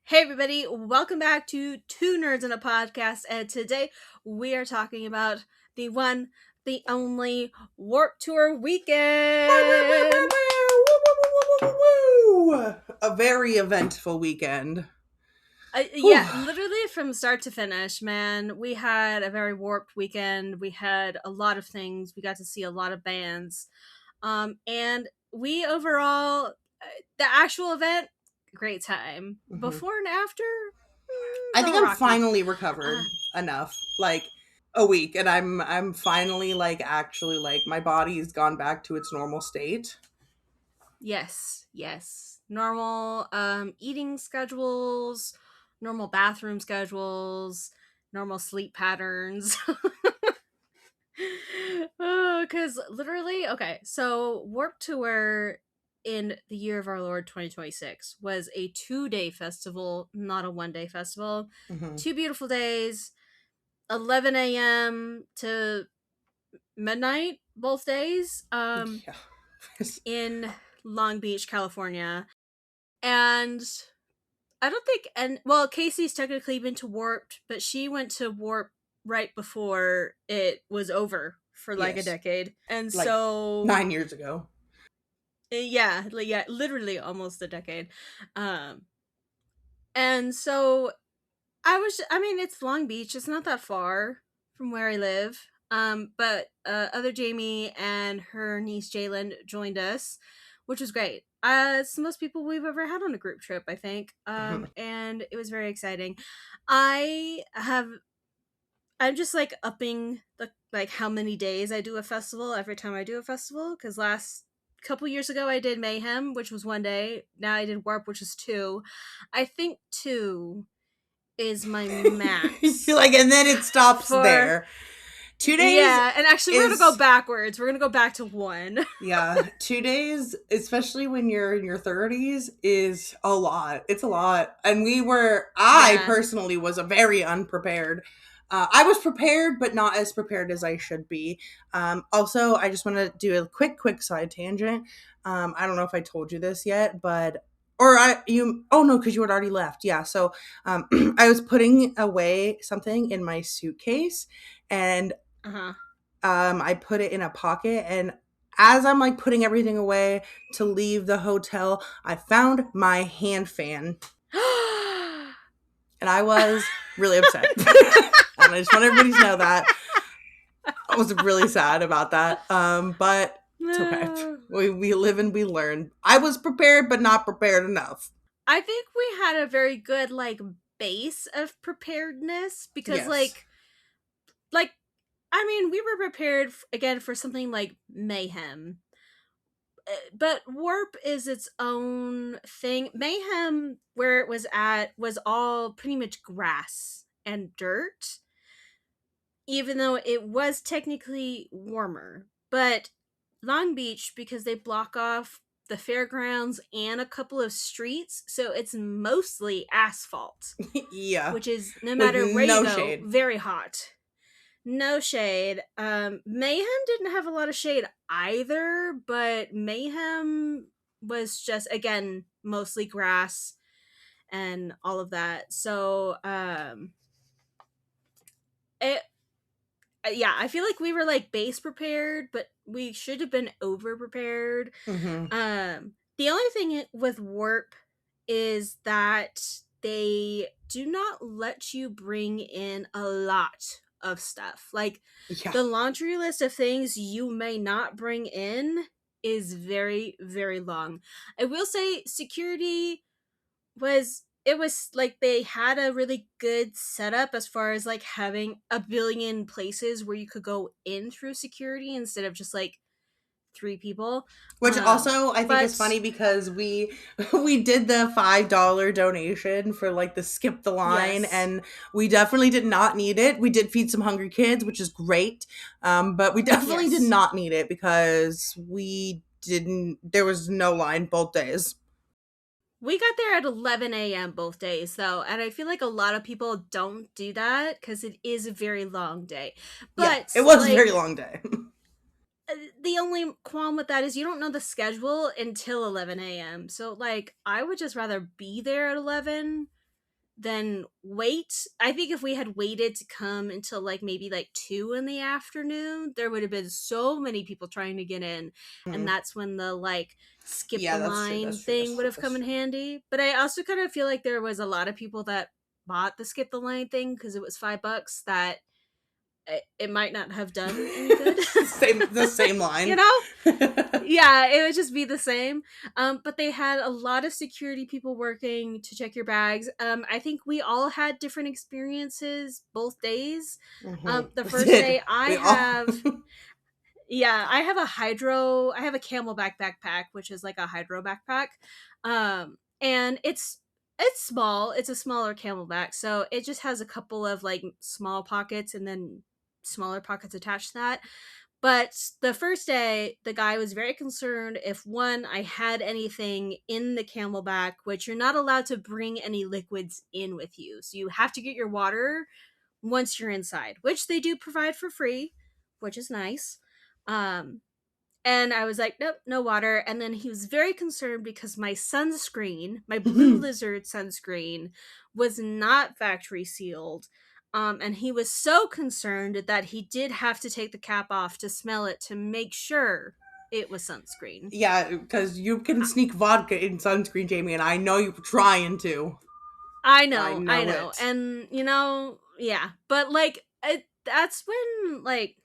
Hey everybody, welcome back to Two Nerds in a Podcast, and today we are talking about the one, the only Warp Tour weekend! A very eventful weekend. Yeah, Whew. literally from start to finish, man. We had a very warped weekend. We had a lot of things. We got to see a lot of bands. And we overall, the actual event, great time. Mhm. Before and after, I think little I'm rocky. finally Uh, recovered enough, like a week, and I'm finally actually my body's gone back to its normal state. Yes. Normal eating schedules, normal bathroom schedules, normal sleep patterns. Cuz literally, okay, so Warp Tour in the year of our Lord 2026 was a 2-day festival, not a 1-day festival. Hmm. 2 beautiful days, 11 a.m. to midnight both days, Yeah. in Long Beach, California. And I don't think, and well, Casey's technically been to Warped, but she went to Warp right before it was over for like a Yes, decade. And like so, 9 years ago. yeah, literally almost a decade. Um, and so I mean, it's Long Beach, it's not that far from where I live. But other Jamie and her niece Jalen joined us, which was great. It's the most people we've ever had on a group trip, I think. Mhm. And it was very exciting. I have I'm just like upping the like how many days I do a festival every time I do a festival, because last couple years ago I did Mayhem, which was 1 day. Now I did Warp, which is 2. I think 2 is my max And then it stops for, there. 2 days yeah, and actually we're gonna go is backwards. We're gonna go back to 1. Yeah, 2 days, especially when you're in your 30s, is a lot. It's a lot. And I Yeah. personally was a very unprepared. I was prepared, but not as prepared as I should be. Also, I just want to do a quick side tangent. I don't know if I told you this yet, oh no, because you had already left. Yeah. So, I was putting away something in my suitcase, and Uh-huh. I put it in a pocket, and as I'm putting everything away to leave the hotel, I found my hand fan, and I was really upset. And I just want everybody to know that I was really sad about that. But it's okay. No. We live and we learn. I was prepared, but not prepared enough. I think we had a very good like base of preparedness, because Yes. like I mean, we were prepared again for something like Mayhem. But Warp is its own thing. Mayhem, where it was at, was all pretty much grass and dirt, even though it was technically warmer. But Long Beach, because they block off the fairgrounds and a couple of streets, so it's mostly asphalt, Yeah. which is, no With matter where you no go, shade. very hot. No shade. Mayhem didn't have a lot of shade either, but Mayhem was just, again, mostly grass and all of that. So, it yeah, I feel like we were like base prepared, but we should have been over prepared. Hmm. The only thing with Warp is that they do not let you bring in a lot of stuff. Like, Yeah. the laundry list of things you may not bring in is very, very long. I will say security was, it was like they had a really good setup as far as like having a billion places where you could go in through security instead of just like 3 people. Which also I think is But funny because we did the $5 donation for the skip the line, yes, and we definitely did not need it. We did feed some hungry kids, which is great. But we definitely did yes. not need it because we didn't there was no line both days. We got there at 11 a.m. both days, though, and I feel like a lot of people don't do that because it is a very long day. Yeah, But, it was a very like, long day. the only qualm with that is you don't know the schedule until 11 a.m. So, like, I would just rather be there at 11 then wait. I think if we had waited to come until like maybe like 2 in the afternoon, there would have been so many people trying to get in. And Mhm. that's when the like skip Yeah, the that's true. line That's true. thing That's would true. have come That's in true. handy. But I also kind of feel like there was a lot of people that bought the skip the line thing because it was $5 that it might not have done any good. Same, the same You line. know? Yeah, it would just be the same. But they had a lot of security people working to check your bags. I think we all had different experiences both days. Hmm. The We first did. day I We all. have I have a camelback backpack, which is like a hydro backpack. And it's small. It's a smaller camelback, so it just has a couple of like small pockets and then smaller pockets attached to that. But the first day, the guy was very concerned if one, I had anything in the camelback, which you're not allowed to bring any liquids in with you. So you have to get your water once you're inside, which they do provide for free, which is nice. Um, and I was like, nope, no water. And then he was very concerned because my sunscreen, my Blue Lizard sunscreen, was not factory sealed. And he was so concerned that he did have to take the cap off to smell it to make sure it was sunscreen. Yeah, because you can sneak vodka in sunscreen, Jamie, and I know you're trying to. I I know know. it. And, yeah. But, like, that's when, like,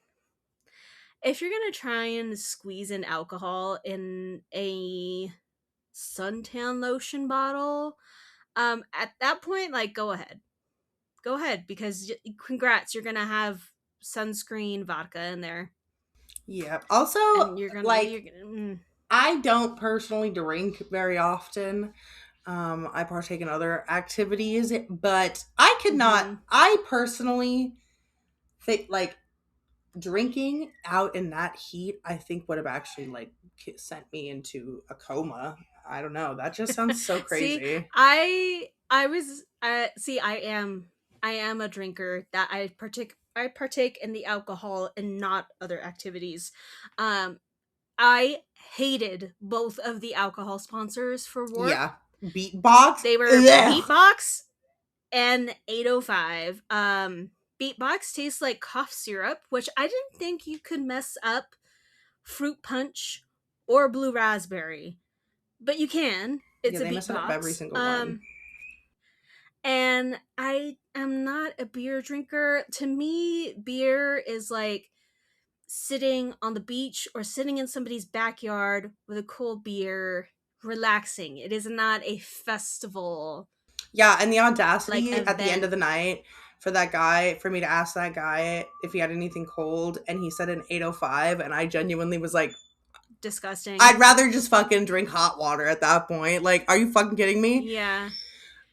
if you're gonna try and squeeze in alcohol in a suntan lotion bottle, at that point, like, go ahead, because congrats, you're gonna have sunscreen vodka in there, Yeah. Also, and like, you're gonna I don't personally drink very often. I partake in other activities, but I could not. mm-hmm. I personally think like drinking out in that heat. I think would have actually like sent me into a coma. I don't know. That just sounds so See, crazy. I was see, I am a drinker that I partake in the alcohol and not other activities. Um, I hated both of the alcohol sponsors for Warp. Yeah, beatbox. They were Ugh. Beatbox and 805. Beatbox tastes like cough syrup, which I didn't think you could mess up fruit punch or blue raspberry, but you can. It's Yeah, a they mess it up every Beatbox. single one. And I am not a beer drinker. To me, beer is like sitting on the beach or sitting in somebody's backyard with a cool beer, relaxing. It is not a festival Yeah, and the like audacity at the end event. of the night for that guy, for me to ask that guy if he had anything cold, and he said an 805, and I genuinely was like, Disgusting. I'd rather just fucking drink hot water at that point. Like, are you fucking kidding me? Yeah.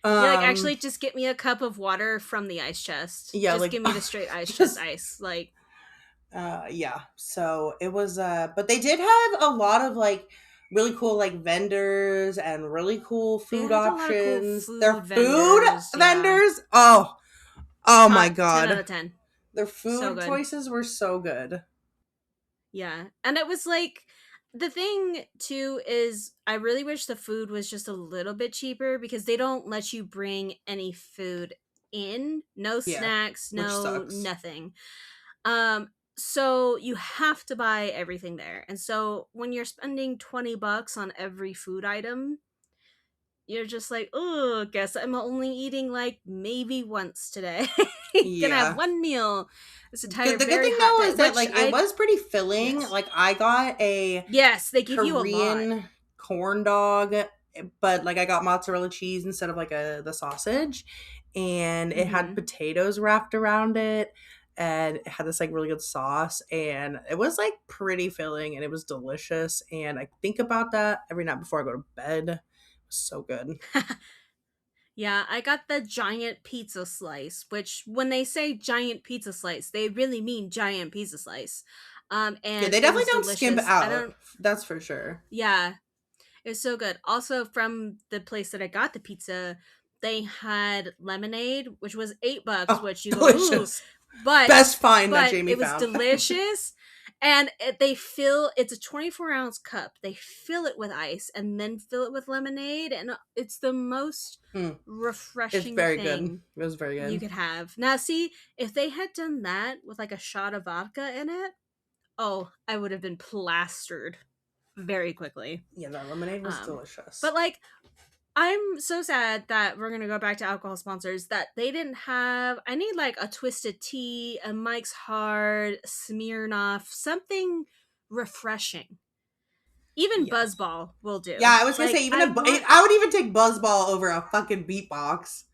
You're like, Um, actually, just get me a cup of water from the ice chest. yeah, Just like give me the straight ice chest just ice. Like, yeah. So it was but they did have a lot of like really cool like vendors and really cool they food had a lot of cool options. Their food food vendors. Yeah. vendors, oh my 10 out god. of 10. Their So food good. choices were so good. Yeah. And it was like, the thing too is, I really wish the food was just a little bit cheaper because they don't let you bring any food in. No Yeah, snacks, which no sucks. nothing. So you have to buy everything there. And so when you're spending $20 on every food item, you're just like, oh, guess I'm only eating like maybe once today. Gonna have Yeah. one meal this entire Good. The good very thing hot though day. is that Which like it I was pretty filling. yes. Like I got a Yes, they give you a lot. Korean corn dog, but like I got mozzarella cheese instead of like the sausage, and it had Hmm. potatoes wrapped around it, and it had this like really good sauce, and it was like pretty filling, and it was delicious. And I think about that every night before I go to bed. It was so good. Yeah, I got the giant pizza slice, which when they say giant pizza slice, they really mean giant pizza slice. Yeah, And they it definitely was don't skimp delicious. I out. don't That's for sure. Yeah, it was so good. Also, from the place that I got the pizza, they had lemonade, which was $8, Oh, which you go, ooh, delicious. but Best find that Jamie it was found. delicious. And it's a 24-ounce cup. They fill it with ice and then fill it with lemonade, and it's the most Mm, it's refreshing very good. thing It was very you good. could have. Now, see, if they had done that with like a shot of vodka in it, oh, I would have been plastered very quickly. Yeah, that lemonade was Um, delicious. but like, I'm so sad that we're gonna go back to alcohol sponsors that they didn't have. I need like a Twisted Tea, a Mike's Hard, Smirnoff, something refreshing. Even Yeah. Buzzball will Yeah, do. I was gonna say Like, even I want. I would even take Buzzball over a fucking beatbox.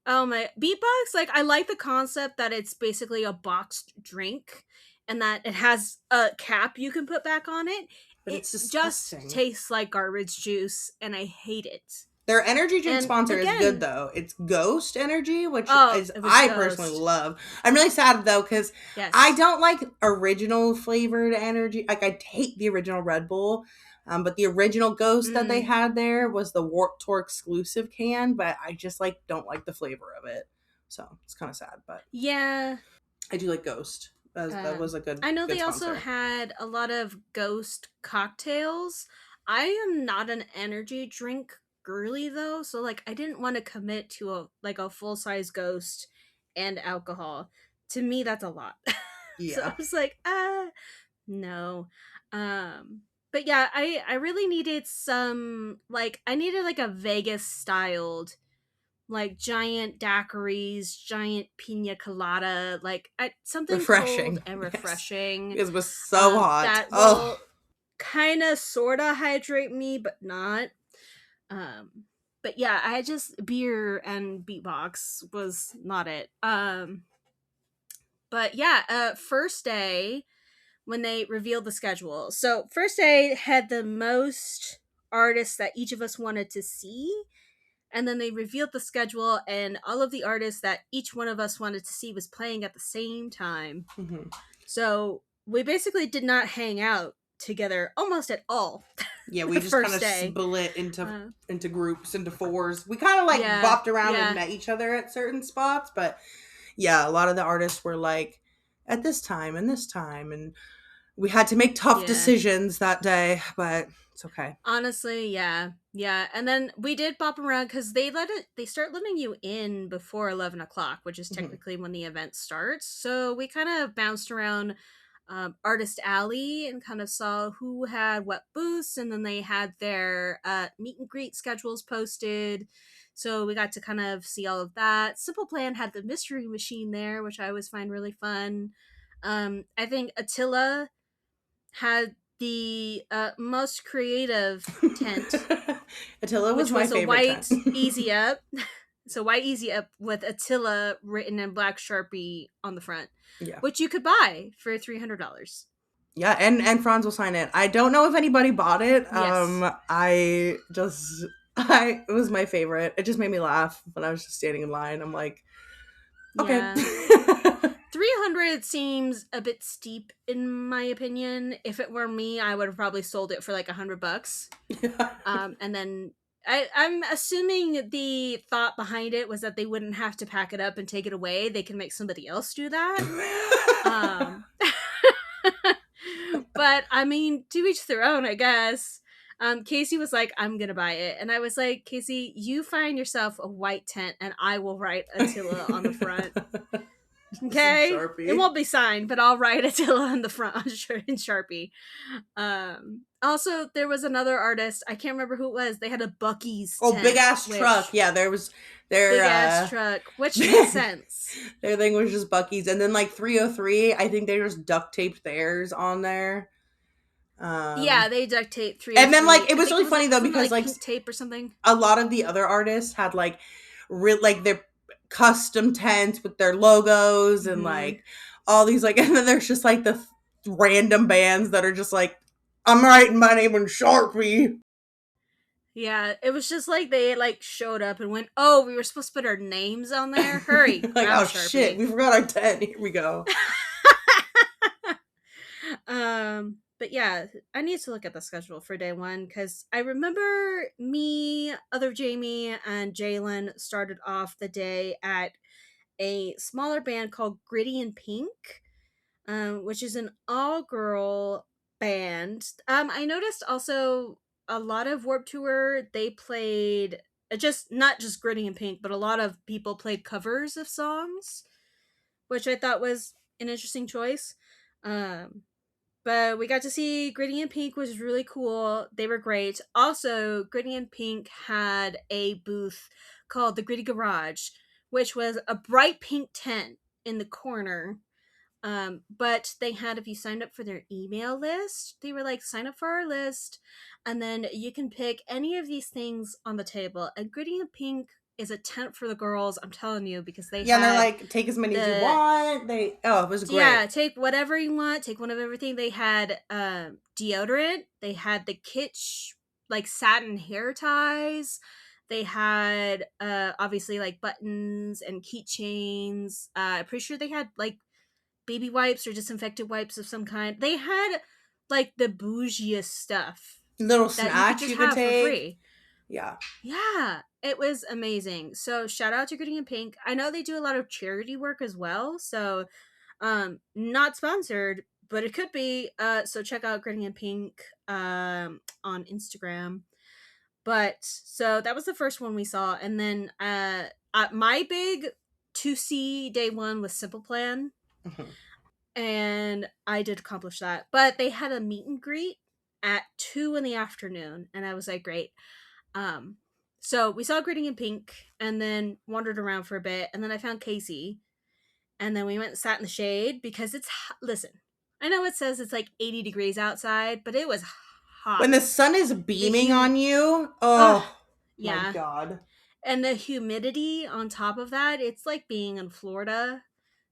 Oh my beatbox! Like, I like the concept that it's basically a boxed drink, and that it has a cap you can put back on it. But It it's just disgusting. tastes like garbage juice, and I hate it. Their energy drink And sponsor is good again, though. It's Ghost Energy, which oh, is it was I personally Ghost. love. I'm really sad though because I Yes. don't like original flavored energy. Like I hate the original Red Bull, but the original Ghost that they Mm, had there was the Warped Tour exclusive can. But I just like don't like the flavor of it, so it's kind of sad. But yeah. I do like Ghost. That was a I know good they also sponsor. had a lot of ghost cocktails. I am not an energy drink girly though, so like I didn't want to commit to a full size ghost and alcohol. To me, that's a lot. So I Yeah, was like, no. Um, but yeah, I really needed some like I needed like a Vegas styled like giant daiquiris, giant pina colada, like something cold refreshing. and Yes, refreshing, it was so hot. that Oh. will kind of sort of hydrate me, but not. Um, but yeah, I just beer and beatbox was not it. But yeah, first day when they revealed the schedule. So first day had the most artists that each of us wanted to see, and then they revealed the schedule, and all of the artists that each one of us wanted to see was playing at the same time. Mhm. So we basically did not hang out together almost at all Yeah, we the just kind first of day. split uh, into groups, into fours. We kind of like yeah, bopped around and yeah, met each other at certain spots, but yeah, a lot of the artists were like at this time, and we had to make tough yeah. decisions that day, but it's okay. Honestly, yeah, yeah. And then we did bop around because they start letting you in before 11 o'clock, which is Hmm. technically when the event starts. So we kind of bounced around Artist Alley and kind of saw who had what booths, and then they had their meet and greet schedules posted. So we got to kind of see all of that. Simple Plan had the mystery machine there, which I always find really fun. I think Attila had the most creative tent, Attila was which my was a favorite tent. white Easy Up. So white Easy Up with Attila written in black Sharpie on the front, Yeah. which you could buy for $300. Yeah, and Franz will sign it. I don't know if anybody bought it. Yes. I just I it was my favorite. It just made me laugh when I was just standing in line. I'm like, okay. Yeah. 300 seems a bit steep in my opinion. If it were me, I would have probably sold it for like $100. Yeah. And then I'm assuming the thought behind it was that they wouldn't have to pack it up and take it away. They can make somebody else do that. Um, but I mean, to each their own, I guess. Casey was like, "I'm gonna buy it," and I was like, "Casey, you find yourself a white tent, and I will write Attila on the front." Some Okay, it Sharpie. won't be signed, but I'll write Attila on the front on in Sharpie. Also, there was another artist. I can't remember who it was. They had a Bucky's Oh, big tent, ass truck. which Yeah, there was their big ass truck, which makes sense. their thing was just Bucky's, and then like 303. I think they just duct taped theirs on there. Yeah, they duct tape And then like 303. it I was think it really was funny though wasn't it because like like pink tape or something. a lot of the other artists had like like their custom tents with their logos and Hmm. like all these like and then there's just like the random bands that are just like I'm writing my name in Sharpie. Yeah, it was just like they like showed up and went, "Oh, we were supposed to put our names on there. Hurry, Like grab a oh shit, Sharpie." we forgot our tent. Here we go. But yeah, I need to look at the schedule for day one because I remember me, other Jamie, and Jalen started off the day at a smaller band called Gritty and Pink. which is an all girl band. I noticed also a lot of Warp Tour, they played just not just Gritty and Pink, but a lot of people played covers of songs, which I thought was an interesting choice. Um, but we got to see Gritty and Pink, was really cool. They were great. Also, Gritty and Pink had a booth called the Gritty Garage, which was a bright pink tent in the corner. But they had, if you signed up for their email list, they were like, sign up for our list, and then you can pick any of these things on the table. And Gritty and Pink is a tent for the girls, I'm telling you, because they Yeah, and they're had like, take as many as you the want. It was great. yeah, take whatever you want, take one of everything. They had deodorant, they had the kitsch like satin hair ties, they had obviously like buttons and keychains. I'm pretty sure they had like baby wipes or disinfectant wipes of some kind. They had like the bougiest stuff Little that you could snacks just you could have for take. free. Yeah. Yeah, it was amazing. So shout out to Gritty and Pink. I know they do a lot of charity work as well. So not sponsored, but it could be. So check out Gritty and Pink on Instagram. But so that was the first one we saw, and then my big to see day one was Simple Plan, Mhm. and I did accomplish that. But they had a meet and greet at 2 in the afternoon, and I was like, great. Um, so we saw Gritty and Pink, and then wandered around for a bit, and then I found Casey, and then we went and sat in the shade because listen, I know it says it's like 80 degrees outside, but it was When the hot. sun is The beaming on you, oh my yeah, god. and the humidity on top of that, it's like being in Florida.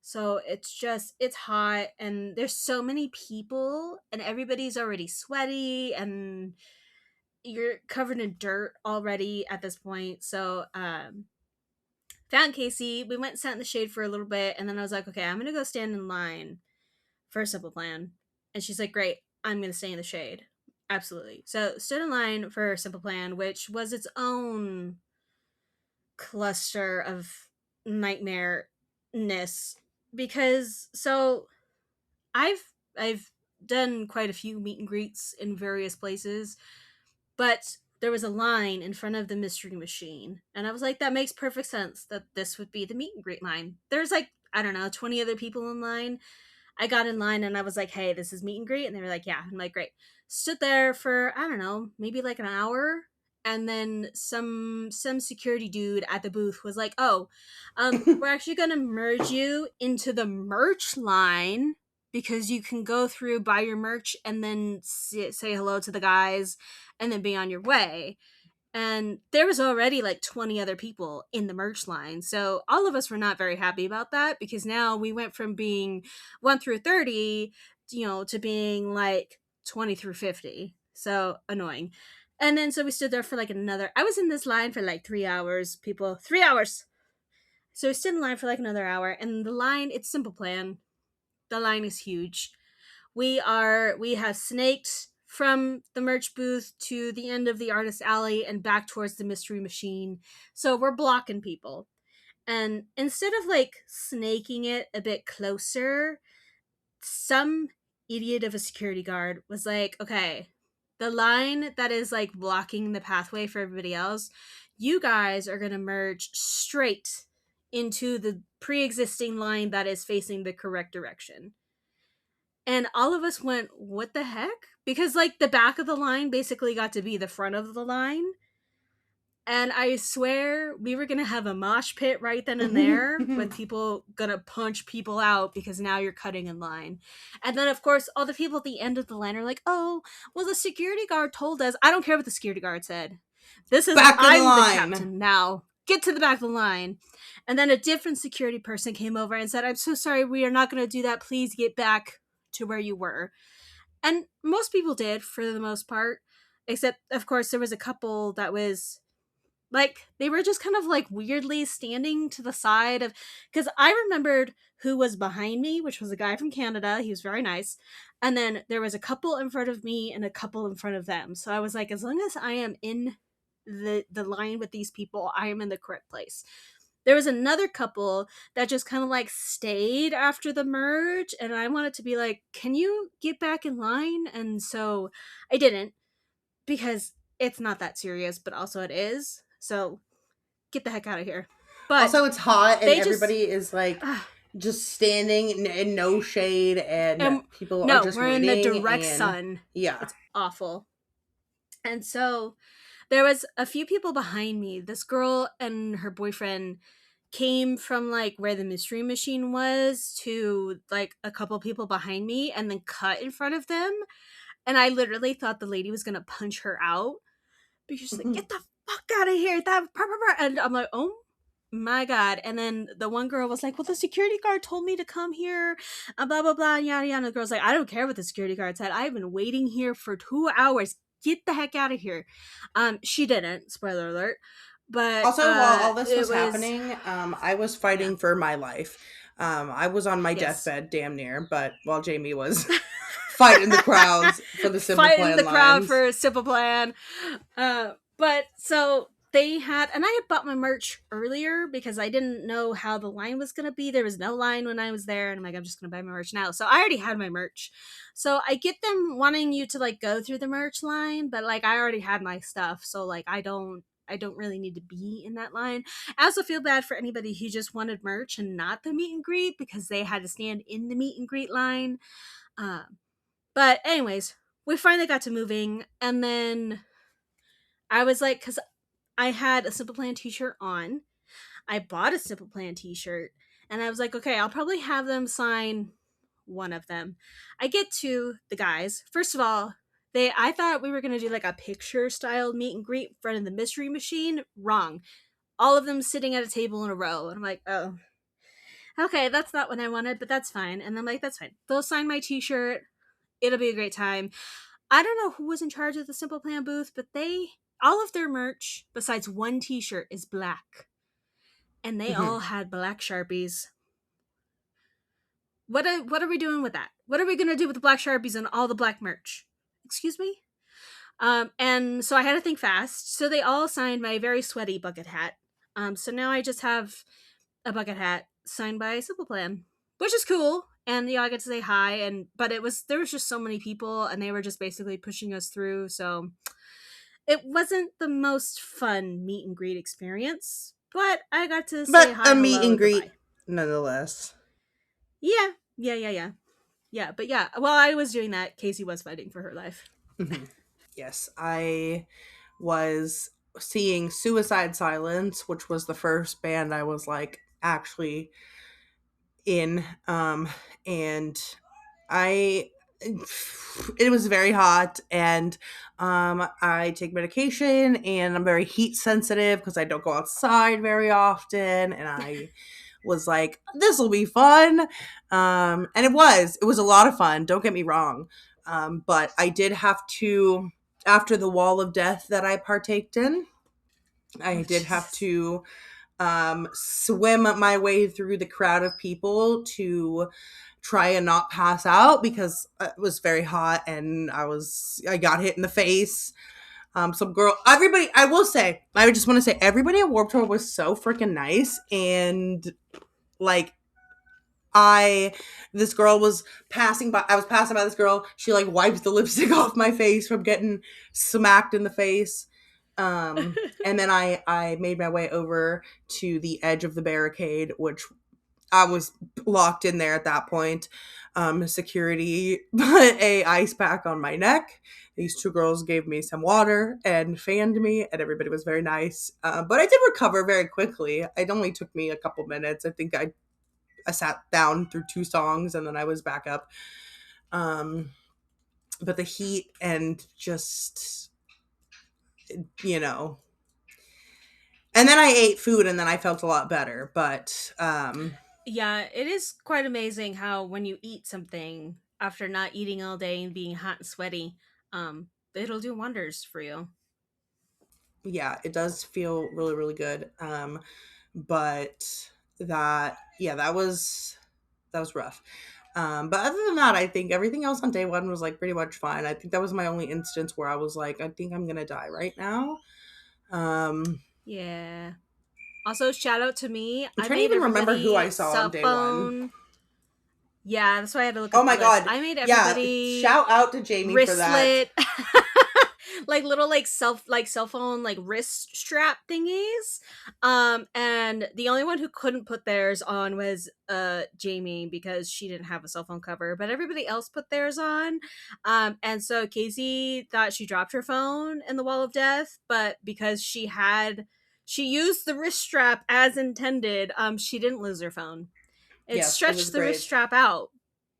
So it's hot, and there's so many people, and everybody's already sweaty, and you're covered in dirt already at this point. So found Casey, we went and sat in the shade for a little bit, and then I was like, okay, I'm gonna go stand in line for a Simple Plan. And she's like, great, I'm gonna stay in the shade. Absolutely. So stood in line for Simple Plan, which was its own cluster of nightmareness. Because so I've done quite a few meet and greets in various places, but there was a line in front of the mystery machine, and I was like, that makes perfect sense that this would be the meet and greet line. There's like, I don't know, 20 other people in line. I got in line and I was like, hey, this is meet and greet. And they were like, yeah. I'm like, great. Stood there for, I don't know, maybe like an hour. And then some security dude at the booth was like, oh, we're actually gonna merge you into the merch line because you can go through, buy your merch, and then say hello to the guys and then be on your way. And there was already like 20 other people in the merch line, so all of us were not very happy about that, because now we went from being 1 through 30, to being like 20 through 50. So annoying. And then so we stood there for like another, I was in this line for like 3 hours, people, 3 hours. So we stood in line for like another hour, and the line, it's Simple Plan, the line is huge. We have snaked from the merch booth to the end of the artist alley and back towards the mystery machine. So we're blocking people. And instead of like snaking it a bit closer, some idiot of a security guard was like, okay, the line that is like blocking the pathway for everybody else, you guys are going to merge straight into the pre existing line that is facing the correct direction. And all of us went, what the heck? Because like the back of the line basically got to be the front of the line. And I swear we were gonna have a mosh pit right then and there with people gonna punch people out because now you're cutting in line. And then of course all the people at the end of the line are like, oh, well the security guard told us. I don't care what the security guard said. This is, Back of the I'm the line. captain now. Get to the back of the line. And then a different security person came over and said, I'm so sorry, we are not gonna do that. Please get back to where you were. And most people did for the most part, except of course there was a couple that was like, they were just kind of like weirdly standing to the side of, because I remembered who was behind me, which was a guy from Canada. He was very nice. And then there was a couple in front of me and a couple in front of them. So I was like, as long as I am in the line with these people, I am in the correct place. There was another couple that just kind of like stayed after the merge, and I wanted to be like, can you get back in line? And so I didn't, because it's not that serious, but also it is. So get the heck out of here. But Also, it's hot and they just, everybody is like uh, just standing in no shade, and and people are no, just we're in the waiting. direct And sun. yeah. It's awful. And so there was a few people behind me. This girl and her boyfriend came from like where the mystery machine was to like a couple people behind me and then cut in front of them. And I literally thought the lady was gonna punch her out because she's like, "Get the fuck out of here!" And I'm like, "Oh my god!" And then the one girl was like, "Well, the security guard told me to come here, blah blah blah, and yada yada." And the girl's like, "I don't care what the security guard said. I've been waiting here for 2 hours. Get the heck out of here." She didn't. Spoiler alert. But Also, while all this it was was, happening, I was yeah, fighting for my life. I was on my yes. deathbed, damn near, but while Jamie was fighting the crowds for the Simple Fighting Plan the crowd lines. for a Simple Plan. But so they had, and I had bought my merch earlier because I didn't know how the line was going to be. There was no line when I was there, and I'm like, I'm just going to buy my merch now. So I already had my merch. So I get them wanting you to like go through the merch line, but like I already had my stuff. So like I don't really need to be in that line. I also feel bad for anybody who just wanted merch and not the meet and greet because they had to stand in the meet and greet line. Um, but anyways, we finally got to moving, and then I was like, because I had a Simple Plan t-shirt on. I bought a Simple Plan t-shirt, and I was like, okay, I'll probably have them sign one of them. I get to the guys. First of all, I thought we were gonna do like a picture style meet and greet in front of the mystery machine. Wrong. All of them sitting at a table in a row. And I'm like, oh, okay, that's not what I wanted, but that's fine. And I'm like, that's fine. They'll sign my t-shirt. It'll be a great time. I don't know who was in charge of the Simple Plan booth, but all of their merch, besides one t shirt, is black. And they all Mhm. had black Sharpies. What are we doing with that? What are we gonna do with the black Sharpies and all the black merch? Excuse me? And so I had to think fast. So they all signed my very sweaty bucket hat. So now I just have a bucket hat signed by Simple Plan, which is cool. And I get to say hi. And but there was just so many people, and they were just basically pushing us through. So it wasn't the most fun meet and greet experience, but I got to say But hi, a meet hello, and and greet goodbye. nonetheless. Yeah, yeah, yeah, yeah. Yeah, but yeah, while I was doing that, Casey was fighting for her life. Mhm. Yes, I was seeing Suicide Silence, which was the first band I was like actually in. And I it was very hot, and I take medication, and I'm very heat sensitive because I don't go outside very often, and I was like, this will be fun. And it was a lot of fun, don't get me wrong. But I did have to, after the wall of death that I partaked in, I Oh, did have Jesus. to swim my way through the crowd of people to try and not pass out because it was very hot, and I got hit in the face. Some girl, everybody, I will say, I just want to say, everybody at Warped Tour was so freaking nice. And like, I this girl was passing by, I was passing by this girl, she like wiped the lipstick off my face from getting smacked in the face. And then I made my way over to the edge of the barricade, which I was locked in there at that point. Security put a ice pack on my neck. These two girls gave me some water and fanned me, and everybody was very nice. But I did recover very quickly. It only took me a couple minutes. I think I sat down through two songs, and then I was back up. Um, but the heat and just, you know, and then I ate food, and then I felt a lot better. But Yeah, it is quite amazing how when you eat something after not eating all day and being hot and sweaty, it'll do wonders for you. yeah, it does feel really, really good. But that was rough. But other than that, I think everything else on day one was like pretty much fine. I think that was my only instance where I was like, I think I'm gonna die right now. Um, Yeah. Also, shout out to me. I'm I trying to made even remember who I everybody saw on cell day one. phone. Yeah, that's why I had to look Oh up the my list. god. I made Yeah. everybody Shout out to Jamie for that. wristlet, like little like cell phone like wrist strap thingies. And the only one who couldn't put theirs on was Jamie because she didn't have a cell phone cover, but everybody else put theirs on. And so Casey thought she dropped her phone in the wall of death, but because she used the wrist strap as intended, she didn't lose her phone. It Yes, it was stretched the wrist great. strap out,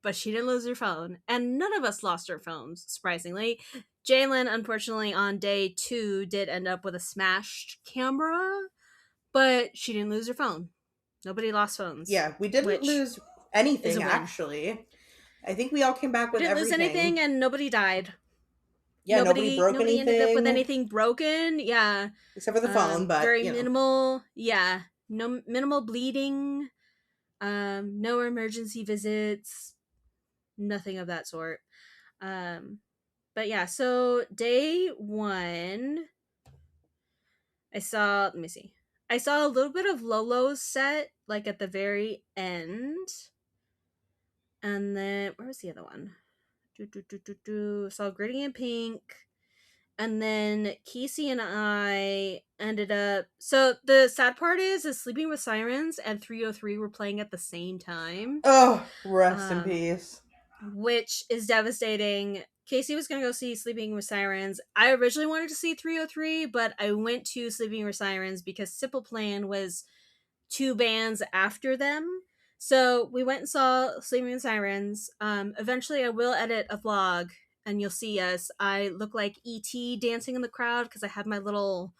but she didn't lose her phone. And none of us lost our phones, surprisingly. Jalen, unfortunately, on day 2, did end up with a smashed camera, but she didn't lose her phone. Nobody lost phones, Yeah, we didn't which lose is anything a win. actually. I think we all came back We with didn't lose anything, everything. and nobody died. Yeah, nobody broke Nobody ended up with anything anything broken. Yeah, except for the phone, but very minimal. Yeah, no minimal bleeding. No emergency visits. Nothing of that sort. Um, but yeah, so day 1, I saw. Let me see. I saw a little bit of Lolo's set, like at the very end, and then where was the other one? Saw Gritty and Pink, and then Casey and I ended up. So the sad part is Sleeping with Sirens and 303 were playing at the same time. oh, rest in Um, peace. which is devastating. Casey was going to go see Sleeping with Sirens. I originally wanted to see 303, but I went to Sleeping with Sirens because Simple Plan was 2 bands after them. So we went and saw Sleeping with Sirens. Eventually, I will edit a vlog and you'll see us. I look like ET dancing in the crowd because I had my little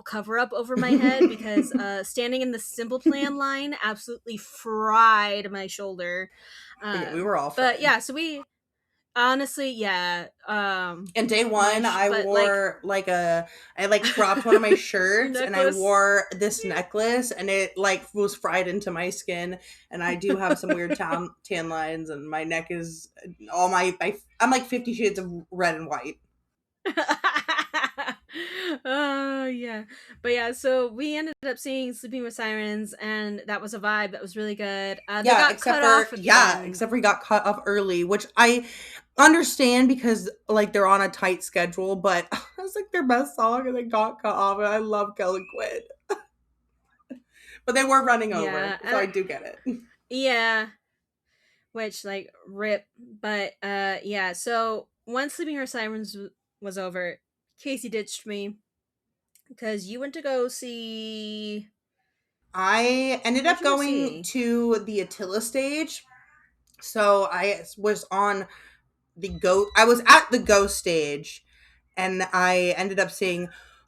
cover up over my head because standing in the Simple Plan line absolutely fried my shoulder. Yeah, we were all But fried. yeah, so we honestly, yeah, And day one, I but like wore I like cropped one of my your shirts and I necklace. wore this necklace and it like was fried into my skin. And I do have some weird tan lines and my neck is I'm like 50 shades of red and white. Oh yeah, but yeah, so we ended up seeing Sleeping with Sirens, and that was a vibe. That was really good. They got cut off at the end. Except for he got cut off early, which I understand because like they're on a tight schedule, but it was like their best song and they got cut off and I love Kelly Quinn. But they were running over, Yeah, so I do get it. yeah, which like rip, but yeah. So once Sleeping with Sirens was over, Casey ditched me because you went to go see. I ended Where'd up you go going see? to the Attila stage. So I was on I was at the Go stage and I ended up seeing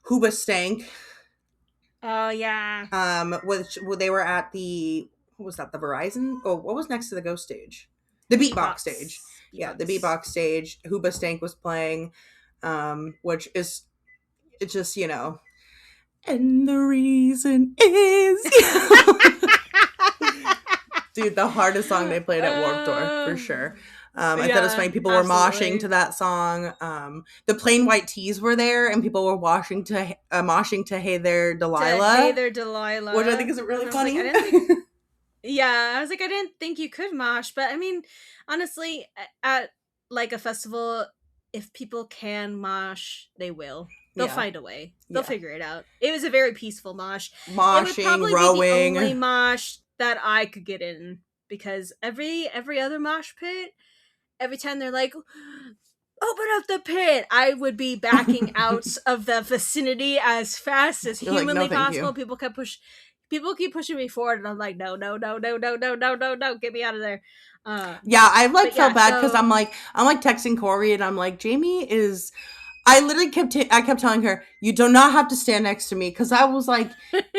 Huba Stank, Oh yeah, which they were at the what was that, the Verizon? Oh, what was next to the Go stage? The Beatbox stage. beatbox, Yeah, the beatbox. Beatbox stage. Huba Stank was playing, which is it's just, and the reason is dude, the hardest song they played at Warped Tour for uh, sure. I thought it was yeah, funny. People were moshing to absolutely. that song. The Plain White Tees were there, and people were moshing to "Hey There, To Hey Delilah," There which I think Delilah, is really and I was like, I funny. didn't think. Yeah, I was like, I didn't think you could mosh, but I mean, honestly, at like a festival, if people can mosh, they will. They'll Yeah, find a way. They'll yeah. figure it out. It was a very peaceful mosh. It would Moshing, probably be the only rowing. mosh that I could get in because every other mosh pit, every time they're like, open up the pit, I would be backing out of the vicinity as fast as You're like, no, humanly thank possible. you. People keep pushing me forward, and I'm like, no, no, no, no, no, no, no, no, no, get me out of there. Yeah, I like But felt yeah, bad because so I'm like texting Corey and I'm like, Jamie is I literally I kept telling her, you do not have to stand next to me because I was like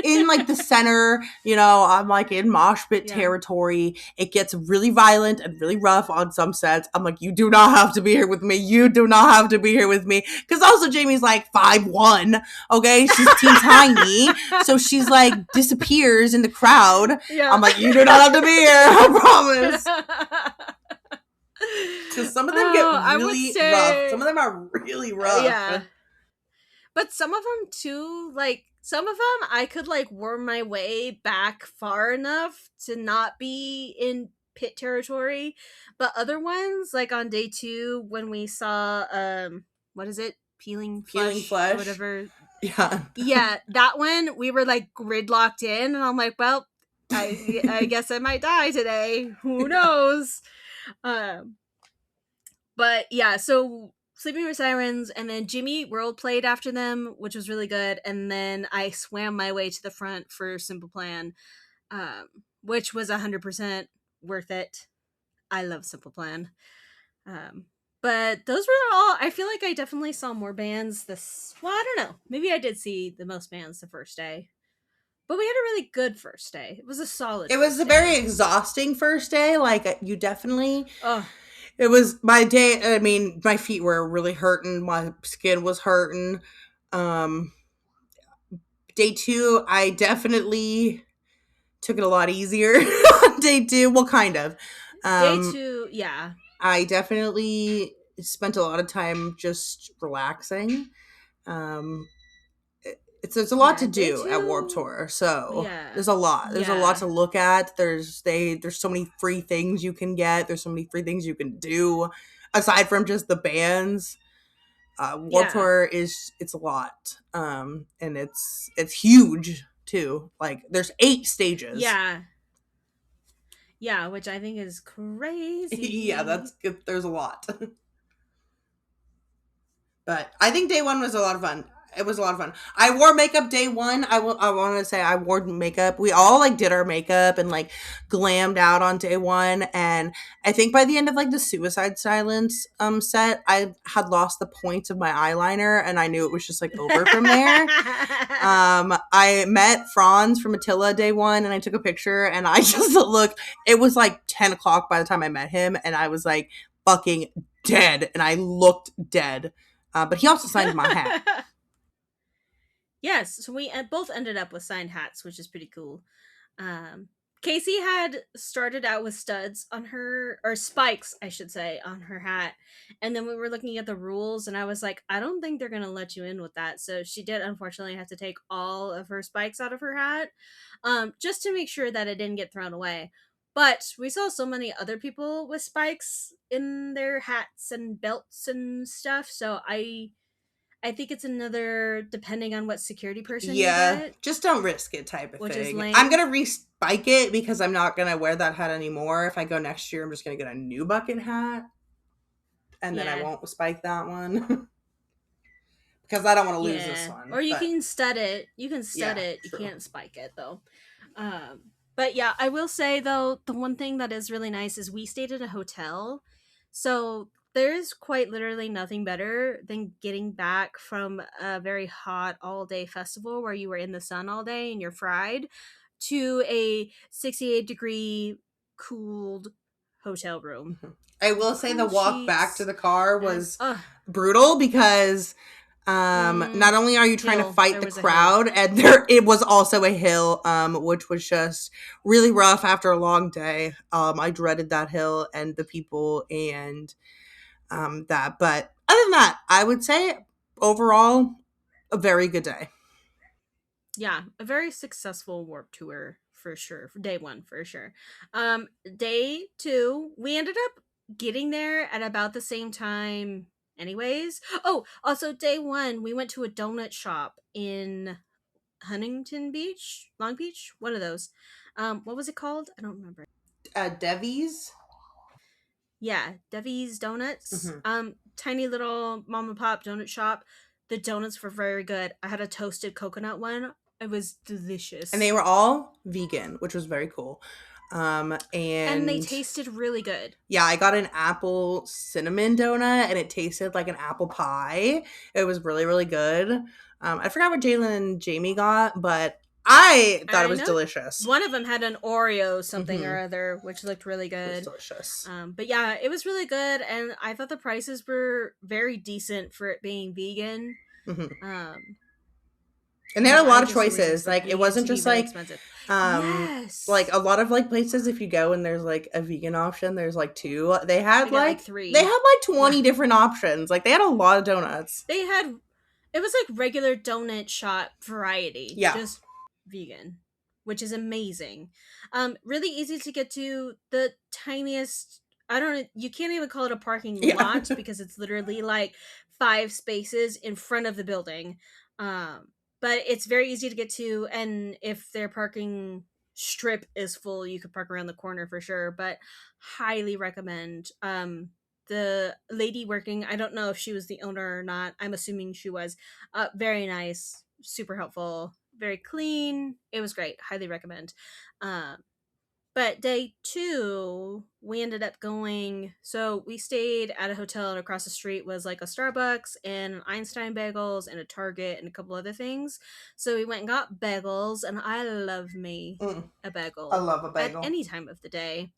in like the center, I'm like in mosh pit yeah. territory. It gets really violent and really rough on some sets. I'm like, you do not have to be here with me. You do not have to be here with me. Because also Jamie's like 5'1". Okay, she's teeny tiny, so she's like disappears in the crowd. Yeah. I'm like, you do not have to be here. I promise. Because some of them get Oh, I would really rough. Some say of them are really rough. yeah. But some of them too, like some of them I could like worm my way back far enough to not be in pit territory, but other ones like on day 2 when we saw what is it? Peeling Peeling flesh or flesh. whatever. Yeah. Yeah, that one we were like gridlocked in and I'm like, well, I guess I might die today. Who Yeah. knows? Um but yeah, so Sleeping with Sirens, and then Jimmy World played after them, which was really good. And then I swam my way to the front for Simple Plan, which was 100% worth it. I love Simple Plan. Um, but those were all. I feel like I definitely saw more bands this. Well, I don't know. Maybe I did see the most bands the first day, but we had a really good first day. It was a solid It was a first very day. exhausting first day. Like, you definitely, Oh, it was my day. I mean, my feet were really hurting. My skin was hurting. Um, Day two, I definitely took it a lot easier on day two. Well, kind of. day Um, 2, yeah, I definitely spent a lot of time just relaxing. Um, there's a lot yeah. to Day do at Warped 2, Tour, so yeah, there's a lot. There's a lot yeah. to look at. There's so many free things you can get. There's so many free things you can do aside from just the bands. Warped Yeah. Tour it's a lot, and it's huge too. Like, there's 8 stages. Yeah. Yeah, which I think is Yeah, that's crazy. good. There's a lot. But I think day one was a lot of fun. It was a lot of fun. I wore makeup day one. I want to say I wore makeup. We all like did our makeup and like glammed out on day one. And I think by the end of like the Suicide Silence set, I had lost the points of my eyeliner and I knew it was just like over from there. I met Franz from Attila day one and I took a picture and I just looked, it was like 10 o'clock by the time I met him and I was like fucking dead and I looked dead. But he also signed my hat. Yes, so we both ended up with signed hats, which is pretty cool. Um, Casey had started out with studs on her, or spikes, I should say, on her hat. And then we were looking at the rules, and I was like, I don't think they're going to let you in with that. So she did, unfortunately, have to take all of her spikes out of her hat, just to make sure that it didn't get thrown away. But we saw so many other people with spikes in their hats and belts and stuff. So I think it's another depending on what security person you Yeah, get, just don't risk it type of which is thing. I'm lame. gonna respike it because I'm not gonna wear that hat anymore. If I go next year, I'm just gonna get a new bucket hat, and then I Yeah. won't spike that one because I don't want to lose this Yeah. Or one. you But can stud it. You can stud yeah, it. You true. can't spike it though. But yeah, I will say though, the one thing that is really nice is we stayed at a hotel. So there's quite literally nothing better than getting back from a very hot all day festival where you were in the sun all day and you're fried to a 68-degree cooled hotel room. Mhm. I will say the Cool walk back to sheets the car and was brutal because not only are you trying to hill. fight There the was a hill. crowd, and there it was also a hill, which was just really rough after a long day. I dreaded that hill and the people and that. But other than that, I would say overall a very good day. Yeah, a very successful warp tour for sure. For day 1 for sure. Day 2, we ended up getting there at about the same time anyways. Oh, also day 1, we went to a donut shop in Huntington Beach, Long Beach, one of those. What was it called? I don't remember. Devi's. Yeah, Devi's Donuts. Hmm. Tiny little mom and pop donut shop. The donuts were very good. I had a toasted coconut one. It was And they delicious. were all vegan, which was very cool. And they And tasted really good. yeah, I got an apple cinnamon donut and it tasted like an apple pie. It was really, really good. I forgot what Jalen and Jamie got, but I thought it I was know delicious. one of them had an Oreo something or Hmm. other, which looked really It was good. delicious. But yeah, it was really good, and I thought the prices were very decent for it being vegan. Hmm. Um, And they because had a lot I of just always choices. expect Like, it vegan wasn't to be just very like expensive. um like Yes, a lot of like places, if you go and there's like a vegan option, there's like two. I got like They three. had like Yeah, 20 different options. Like, they had a lot of donuts. they had. It was like regular donut shop variety, Yeah. just vegan, which is amazing. Really easy to get to. The tiniest, I don't know, you can't even call it a parking Yeah. lot because it's literally like 5 spaces in front of the building. Um, but it's very easy to get to, and if their parking strip is full, you could park around the corner for sure. But highly recommend. The lady working, I don't know if she was the owner or not. I'm assuming she was. Very nice, super helpful, very clean. It was great. Highly recommend. Um, but day two, we ended up going. So we stayed at a hotel, and across the street was like a Starbucks and an Einstein Bagels and a Target and a couple other things. So we went and got bagels, and I love me Mm, a I bagel love a at bagel. any time of the day.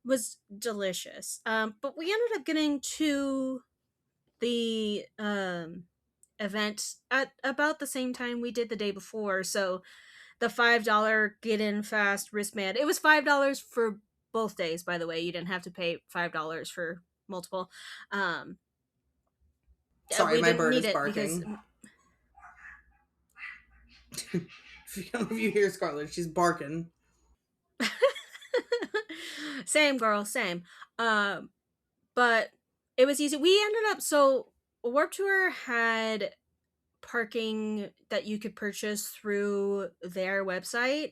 Was delicious. But we ended up getting to the event at about the same time we did the day before. So the $5 get in fast wristband. It was $5 for both days, by the way. You didn't have to pay $5 for multiple. Um, Sorry, we my didn't bird need is it because barking. If you hear Scarlett, she's barking. same girl, same. Um, but it was easy. We ended up so Warp Tour had parking that you could purchase through their website.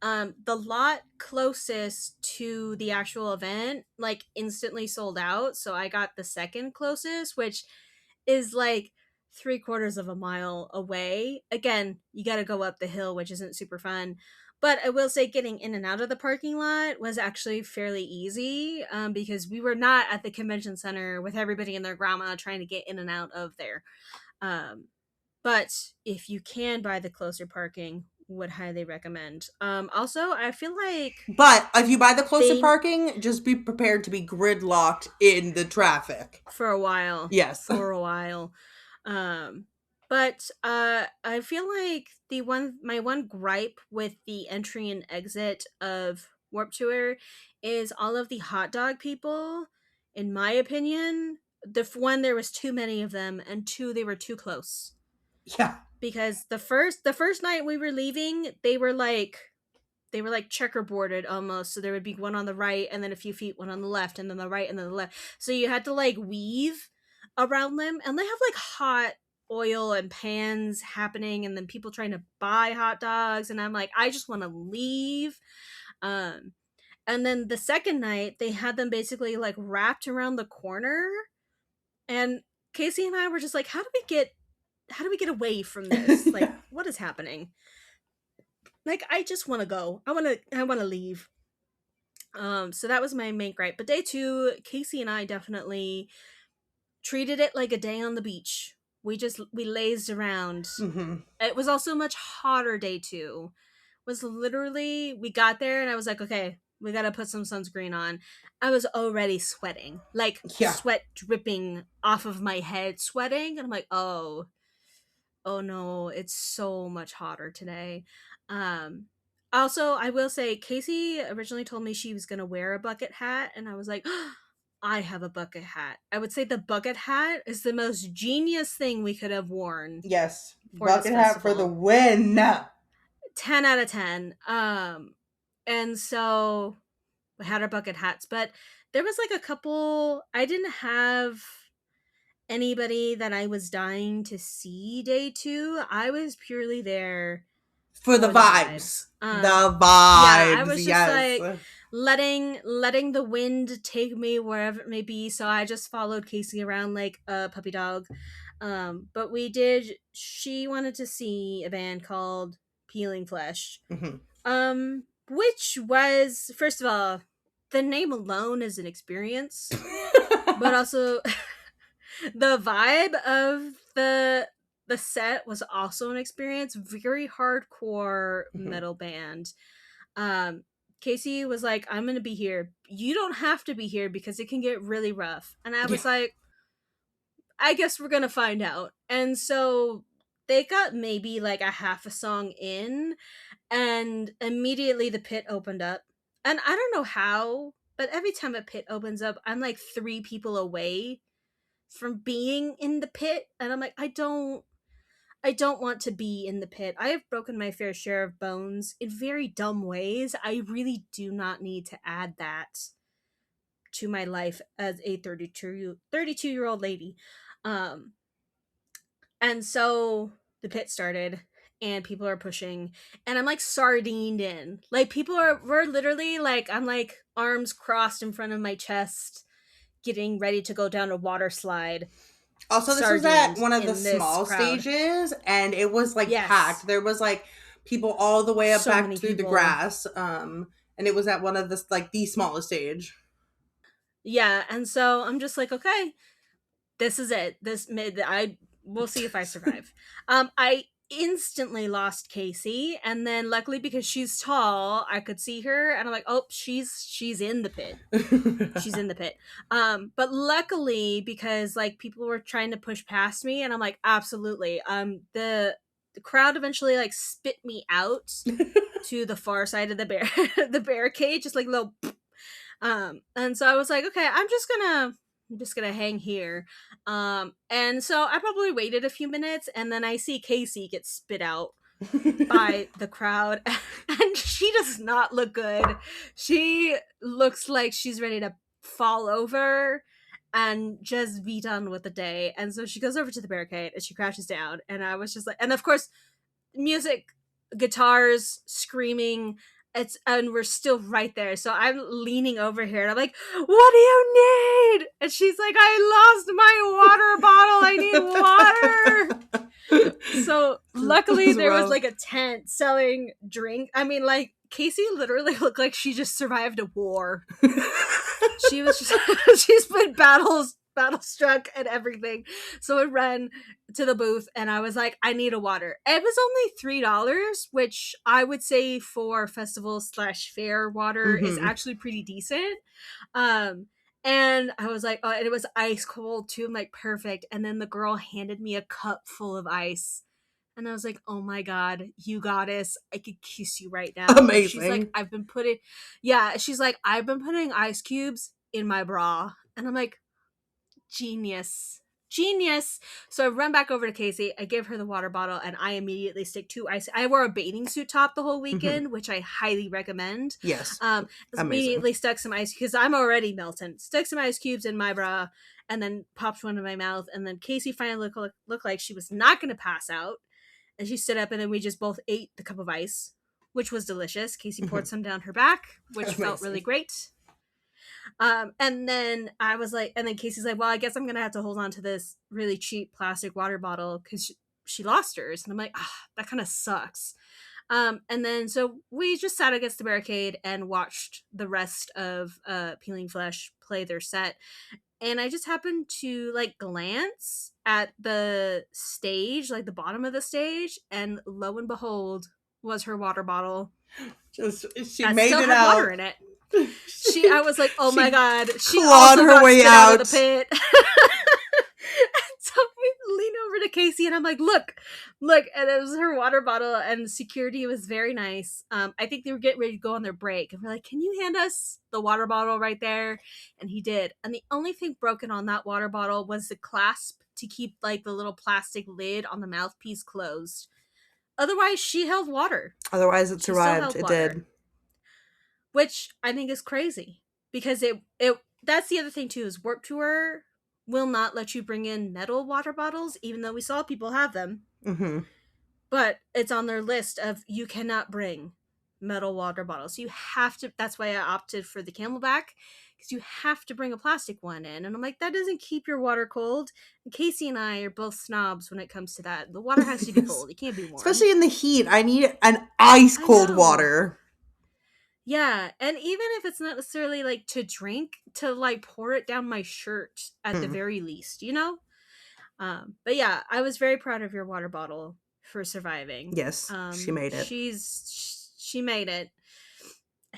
The lot closest to the actual event like instantly sold out, so I got the second closest, which is like 3/4 of a mile away. Again, you got to go up the hill, which isn't super fun. But I will say, getting in and out of the parking lot was actually fairly easy, because we were not at the convention center with everybody and their grandma trying to get in and out of there. Um, but if you can buy the closer parking, would highly recommend. Also, I feel like But if you buy the closer they parking, just be prepared to be gridlocked in the traffic. for a while, Yes. for a while. Um, but I feel like the one my one gripe with the entry and exit of Warp Tour is all of the hot dog people. In my opinion, one, there was too many of them, and two, they were too close. Yeah. Because the first night we were leaving, they were like checkerboarded almost. So there would be one on the right, and then a few feet one on the left, and then the right, and then the left. So you had to like weave around them, and they have like hot oil and pans happening, and then people trying to buy hot dogs, and I'm like, I just want to leave. Um, and then the second night, they had them basically like wrapped around the corner, and Casey and I were just like, how do we get away from this? Like, Yeah. what is happening? Like, I just want to go. I want to leave. So that was my main gripe. But day two, Casey and I definitely treated it like a day on the beach. We lazed around. Hmm. It was also much hotter day two. Was literally we got there and I was like, okay, we gotta put some sunscreen on. I was already sweating, like Yeah. sweat dripping off of my head, sweating, and I'm like, oh no, it's so much hotter today. Um, Also, I will say, Casey originally told me she was gonna wear a bucket hat, and I was like, I have a bucket hat. I would say the bucket hat is the most genius thing we could have worn Yes. for this Bucket hat for the festival. win. 10 out of 10. And so we had our bucket hats, but there was like a couple. I didn't have anybody that I was dying to see day two. I was purely there For the for the vibes. vibes. The Yeah, I vibes. was just Yes. like letting the wind take me wherever it may be. So I just followed Casey around like a puppy dog. But we did. She wanted to see a band called Peeling Flesh. Hmm. Which was, first of all, the name alone is an experience, but also the vibe of the set was also an experience. Very hardcore Hmm. metal band. um Casey was like, I'm gonna be here, you don't have to be here because it can get really rough, and I Yeah. was like, I guess we're gonna find out. And so they got maybe like a half a song in, and immediately the pit opened up. And I don't know how, but every time a pit opens up, I'm like 3 people away from being in the pit, and I'm like, I don't. I don't want to be in the pit. I have broken my fair share of bones in very dumb ways. I really do not need to add that to my life as a 32-year-old lady. Um and so the pit started and people are pushing and I'm like sardined in. Like we're literally like I'm like arms crossed in front of my chest getting ready to go down a water slide, Also, this was at sardined one of the in this small crowd. stages, and it was like packed. Yes. There was like people all the way up So back many through the people. grass. And it was at one of the like the smallest stage. Yeah, and so I'm just like, okay, this is it. This mid I we'll see if I survive. I instantly lost Casey, and then luckily because she's tall, I could see her, and I'm like, oh, she's in the pit. She's in the pit. But luckily because like people were trying to push past me, and I'm like, absolutely. The crowd eventually like spit me out to the far side of the the barricade, just like a little. And so I was like, okay, I'm just gonna hang here. And so I probably waited a few minutes, and then I see Casey get spit out by the crowd, and she does not look good. She looks like she's ready to fall over and just be done with the day. And so she goes over to the barricade and she crouches down, and I was just like, and of course music, guitars, screaming. And we're still right there. So I'm leaning over here and I'm like, "What do you need?" And she's like, "I lost my water bottle. I need water." So luckily As there was well. like a tent selling drink. I mean, like Casey literally looked like she just survived a war. She was just she's been battle struck and everything. So I ran to the booth and I was like, I need a water. It was only $3, which I would say for festival/fair water is Hmm. actually pretty decent. Um and I was like, oh, and it was ice cold too. I'm like, perfect. And then the girl handed me a cup full of ice. And I was like, oh my God, you goddess, I could kiss you right now. And she's like, Amazing. yeah, she's like, I've been putting ice cubes in my bra. And I'm like, genius. Genius. So I run back over to Casey. I give her the water bottle and I immediately stick two ice. I wore a bathing suit top the whole Hmm. weekend, which I highly recommend. Yes. Amazing. Immediately stuck some ice because I'm already melting. Stuck some ice cubes in my bra and then popped one in my mouth. And then Casey finally looked like she was not going to pass out. And she stood up and then we just both ate the cup of ice, which was delicious. Casey poured Hmm. some down her back, which felt really Amazing. great. And then I was like, and then Casey's like, well, I guess I'm gonna have to hold on to this really cheap plastic water bottle because she lost hers. And I'm like, ah, that kind of sucks. And then so we just sat against the barricade and watched the rest of Peeling Flesh play their set. And I just happened to like glance at the stage, like the bottom of the stage, and lo and behold, was her water bottle Just she that made still it had water out. in it. I she was like, oh my she God, she clawed also her got way spit out of the out. pit. And so I lean over to Casey and I'm like, look. And it was her water bottle, and security was very nice. I think they were getting ready to go on their break. And we're like, can you hand us the water bottle right there? And he did. And the only thing broken on that water bottle was the clasp to keep like the little plastic lid on the mouthpiece closed. Otherwise, she held water. Otherwise, it She still survived. held It water, did. which I think is crazy because it that's the other thing too is Warp Tour will not let you bring in metal water bottles, even though we saw people have them. Hmm. But it's on their list of you cannot bring metal water bottles. You have to. That's why I opted for the Camelback because you have to bring a plastic one in, and I'm like that doesn't keep your water cold. And Casey and I are both snobs when it comes to that. The water has to be cold. It can't be warm. Especially in the heat, I need an ice I cold know. water. Yeah, and even if it's not necessarily like to drink, to like pour it down my shirt at the Hmm. very least, you know? But yeah, I was very proud of your water bottle for surviving. Yes, she made it. She made it.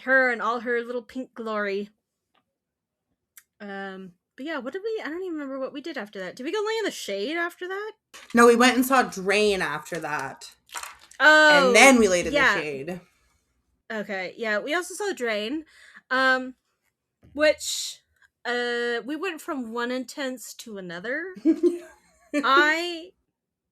Her and all her little pink glory. But yeah, what did we I don't even remember what we did after that. Did we go lay in the shade after that? No, we went and saw Drain after that, and Oh, then we laid in the yeah. shade. Okay, yeah. We also saw Drain. Um, which we went from one intense to another. I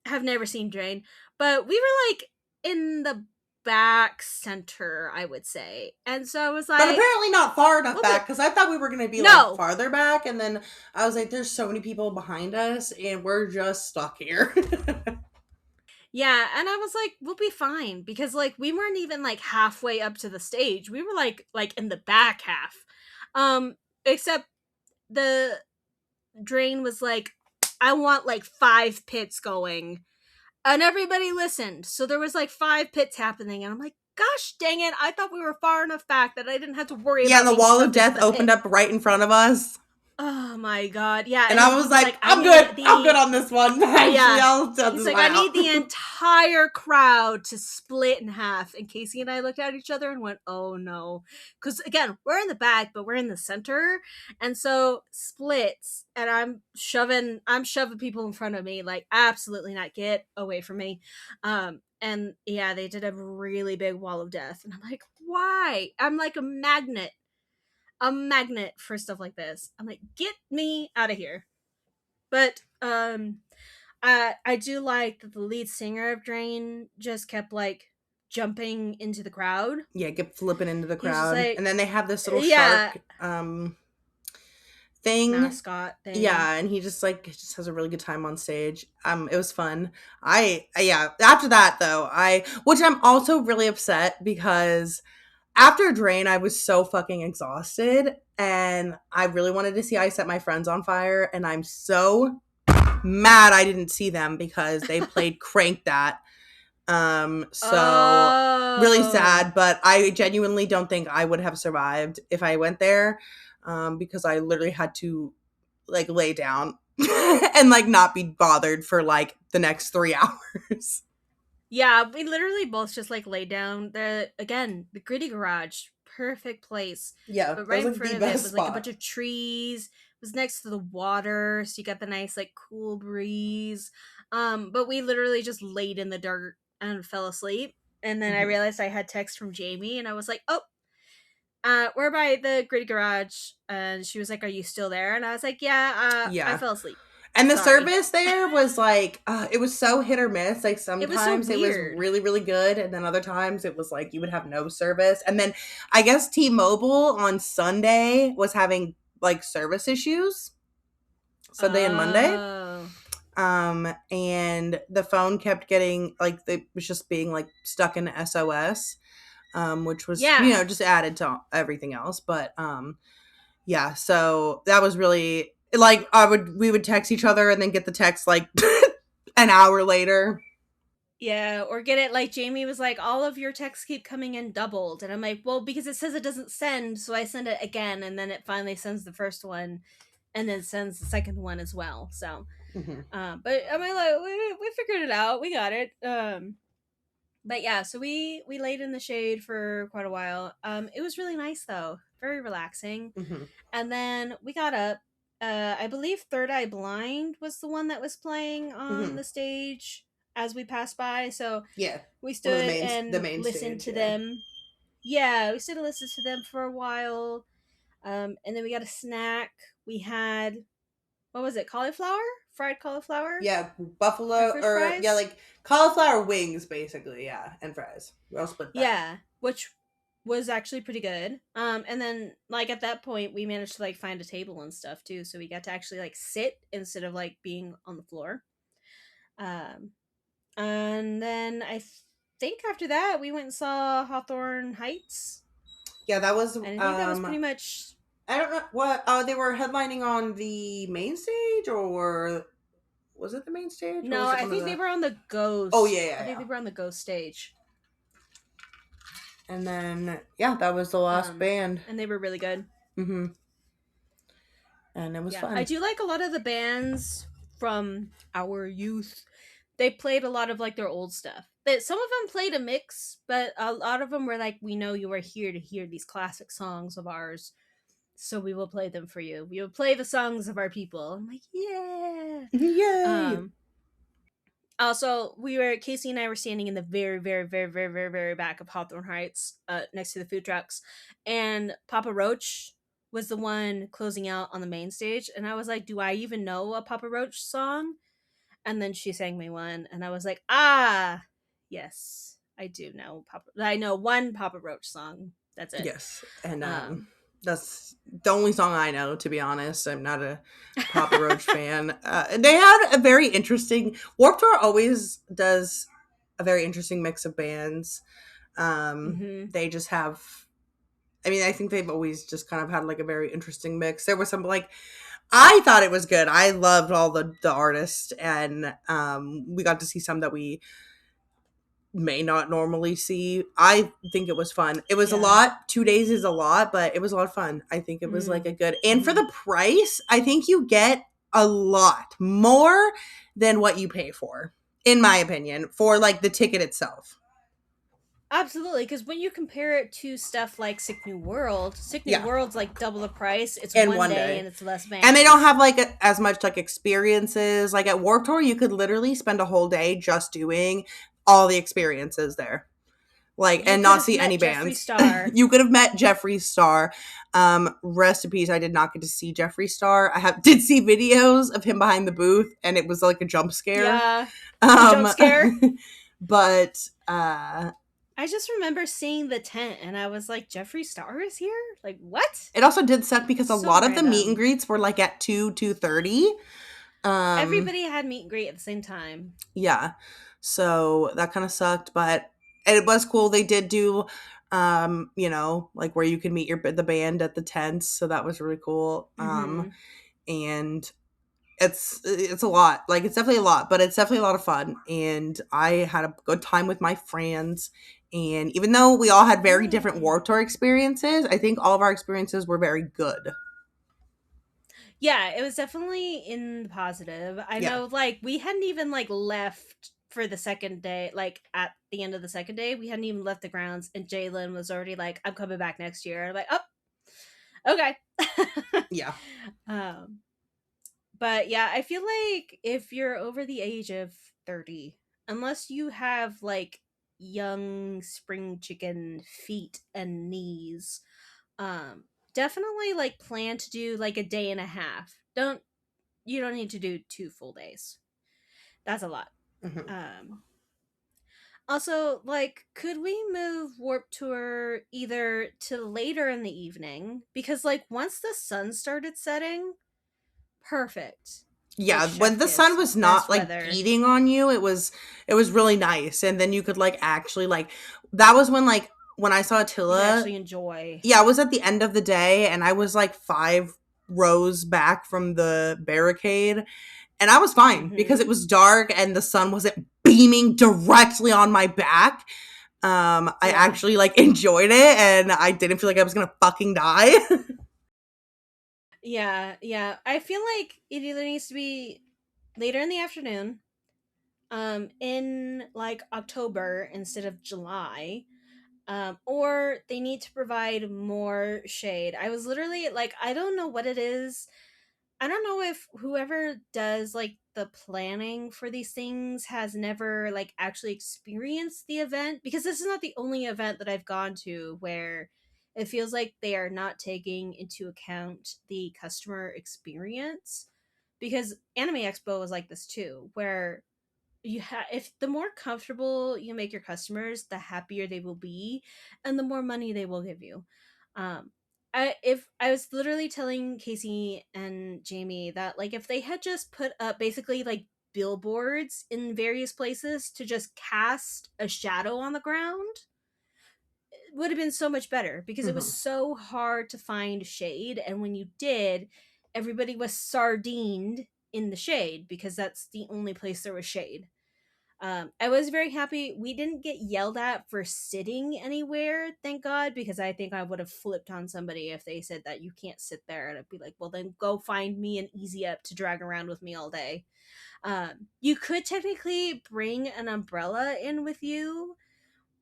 have never seen Drain, but we were like in the back center, I would say. And so I was But like, apparently not far enough we'll be back because I thought we were going to be like no. farther back. And then I was like, there's so many people behind us and we're just stuck here. Yeah, and I was like, we'll be fine because like we weren't even like halfway up to the stage. We were like in the back half. Except the Drain was like, I want like 5 pits going. And everybody listened. So there was like 5 pits happening, and I'm like, gosh dang it, I thought we were far enough back that I didn't have to worry Yeah, and about the being wall of shoved into death the opened pit. up right in front of us. Oh my god. Yeah, And and I then he was was like, like, I I'm need good. I'm good the on this one. Actually, yeah. I'll tell He's this like, one I out. need the entire crowd to split in half. And Casey and I looked at each other and went, oh no. Because again, we're in the back, but we're in the center. And so splits, and I'm shoving people in front of me, like, absolutely not. Get away from me. And yeah, they did a really big wall of death. And I'm like, why? I'm like a magnet for stuff like this. I'm like, get me out of here. But I do like that the lead singer of Drain just kept like jumping into the crowd. Yeah, get flipping into the He's just crowd. And like, then they have this little yeah, shark thing. mascot thing. Yeah, and he just has a really good time on stage. It was fun. Yeah, after that though, which I'm also really upset because after Drain, I was so fucking exhausted and I really wanted to see I Set My Friends on Fire, and I'm so mad I didn't see them because they played Crank That. So really Oh, sad, but I genuinely don't think I would have survived if I went there. Because I literally had to like lay down and like not be bothered for like the next 3 hours. yeah. We literally both just like laid down. The Gritty Garage, perfect place. Yeah, But that right was in like front the of it best was like a bunch spot. of trees. It was next to the water, so you got the nice like cool breeze. But we literally just laid in the dirt and fell asleep. And then I Hmm. realized I had text from Jamie, and I was like, "Oh, we're by the Gritty Garage." And she was like, "Are you still there?" And I was like, "Yeah, I Yeah. fell asleep. And the Sorry." service there was like, it was so hit or miss. Like It was so sometimes it was weird. really, really good. And then other times it was like you would have no service. And then I guess T Mobile on Sunday was having like service issues, Sunday and Monday. Oh, And the phone kept getting like, it was just being like stuck in SOS, which was, yeah, just added to everything else. But, yeah, so that was really like we would text each other and then get the text like an hour later. yeah. Or get it like Jamie was like, "All of your texts keep coming in doubled," and I'm like, "Well, because it says it doesn't send, so I send it again, and then it finally sends the first one, and then sends the second one as well." So, Hmm. but I mean, like we figured it out. We got it. But yeah, so we laid in the shade for quite a while. It was really nice though, very relaxing. Hmm. And then we got up. I believe Third Eye Blind was the one that was playing on Hmm. the stage as we passed by. So Yeah, we one of stood the and main listened stage. to Yeah. them. Yeah, we stood and listened to them for a while. And then we got a snack. We had, what was it? Cauliflower, fried cauliflower, Yeah, and buffalo French or yeah, fries. like cauliflower wings, basically. Yeah, and fries. We all split that. Yeah, which was actually pretty good. And then like at that point we managed to like find a table and stuff too, so we got to actually like sit instead of like being on the floor. Um, and then think after that we went and saw Hawthorne Heights, Yeah, that was. and I think that was pretty much. I don't know what. They were headlining on the main stage, or was it the main stage, or No, was it I one of think they the? were on the Oh yeah, Ghost. I yeah, think yeah. they were on the Ghost stage. And then yeah, that was the last Um, band. and they were really good. Hmm. And it was Yeah, I fun. do like a lot of the bands from our youth. They played a lot of like their old stuff. That some of them played a mix, but a lot of them were like, "We know you are here to hear these classic songs of ours, so we will play them for you. We will play the songs of our people." I'm like, "Yeah." Yay! Um. Also, Casey and I were standing in the very, very, very, very, very, very back of Hawthorne Heights, next to the food trucks, and Papa Roach was the one closing out on the main stage, and I was like, "Do I even know a Papa Roach song?" And then she sang me one, and I was like, ah, yes, I do know Papa. I know one Papa Roach song. That's it. Yes, and Um, that's the only song I know. To be honest, I'm not a Papa Roach fan. They had a very interesting Warped Tour. Always does a very interesting mix of bands. hmm They just have. I mean, I think they've always just kind of had like a very interesting mix. There was some like I thought it was good. I loved all the artists, and we got to see some that we may not normally see. I think it was fun. It was a Yeah. lot. 2 days is a lot, but it was a lot of fun. I think it was like a good, and for Mm-hmm. the price, I think you get a lot more than what you pay for, in my opinion, for like the ticket itself. Absolutely, because when you compare it to stuff like Sick New Yeah, World's like double the price. It's in one one day day. and it's less And they don't bands. have like as much like experiences. Like at Warped Tour, you could literally spend a whole day just doing all the experiences there. Like You and could not have see any met Jeffree bands. Star. You could have met Jeffree Star. Rest in peace. I did not get to see Jeffree Star. I have did see videos of him behind the booth, and it was like a jump scare. Yeah, a jump Um, scare. but I just remember seeing the tent and I was like, Jeffree Star is here? Like, what? it also did suck because a So lot of the meet and random. greets were like at 2:30. Um, Everybody had meet and greet at the same time. yeah, so that kind of sucked, but it was cool. They did do like where you can meet the band at the tents, so that was really cool. Mm-hmm. And it's a lot. Like it's definitely a lot, but it's definitely a lot of fun. And I had a good time with my friends. And even though we all had very different Yay. Warped Tour experiences, I think all of our experiences were very good. Yeah, it was definitely in the positive. I Yeah. know, like, we hadn't even, like, left for the second day, like, at the end of the second day, we hadn't even left the grounds, and Jalen was already like, I'm coming back next year. And I'm like, oh, okay. Yeah. um, but yeah, I feel like if you're over the age of 30, unless you have, like, young spring chicken feet and knees, um, definitely, like, plan to do, like, a day and a half. You don't need to do 2 full days. That's a lot. Hmm. Um Also, like, could we move Warp Tour either to later in the evening? Because like once the sun started setting, perfect. Like Yeah, when chef the sun kiss, was not best like weather. beating on you, it was really nice. And then you could like actually like that was when I saw You could Attila. actually enjoy. Yeah, I was at the end of the day and I was like 5 rows back from the barricade. And I was fine because it Mhm. was dark and the sun wasn't beaming directly on my back. I Yeah. actually like enjoyed it and I didn't feel like I was gonna fucking die. Yeah, yeah. I feel like it either needs to be later in the afternoon, in like October instead of July, or they need to provide more shade. I was literally like, I don't know what it is. I don't know if whoever does like the planning for these things has never like actually experienced the event, because this is not the only event that I've gone to where it feels like they are not taking into account the customer experience. Because Anime Expo was like this too, where if the more comfortable you make your customers, the happier they will be and the more money they will give you. um if I was literally telling Casey and Jamie that like if they had just put up basically like billboards in various places to just cast a shadow on the ground, it would have been so much better, because it was Hmm. so hard to find shade, and when you did, everybody was sardined in the shade because that's the only place there was shade. I was very happy we didn't get yelled at for sitting anywhere, thank God, because I think I would have flipped on somebody if they said that you can't sit there, and I'd be like, well, then go find me an easy up to drag around with me all day. You could technically bring an umbrella in with you,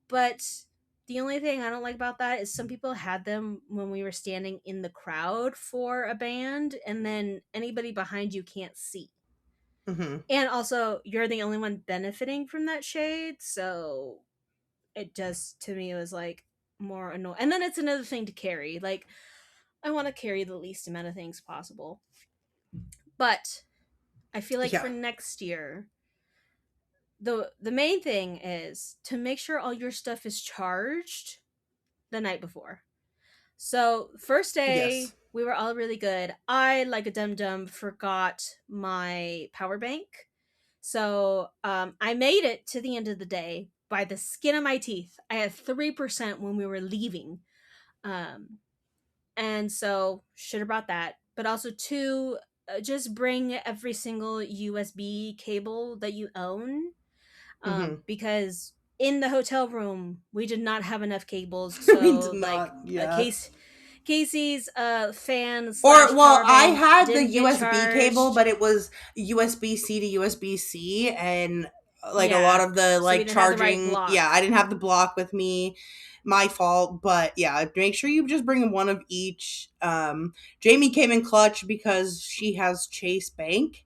but the only thing I don't like about that is some people had them when we were standing in the crowd for a band, and then anybody behind you can't see. Hmm. And also, you're the only one benefiting from that shade, so it just to me it was like more annoying. And then it's another thing to carry. Like, I want to carry the least amount of things possible. But I feel like Yeah. for next year, the main thing is to make sure all your stuff is charged the night before. So first Yes. day we were all really good. I, like a dum dum, forgot my power bank. So I made it to the end of the day by the skin of my teeth. I had 3% when we were leaving. Um, and so should have brought that. But also, two, just bring every single USB cable that you own, Hmm. because in the hotel room we did not have enough cables. We did So like not. a Yeah. case Casey's fan Or slash well, power I bank had the didn't get USB cable, charged. but it was USB C to USB C, and like a lot Yeah, of the so we like didn't have the right charging. Yeah, block. I didn't have the block with me. My fault, but yeah, make sure you just bring one of each. Jamie came in clutch because she has Chase Bank,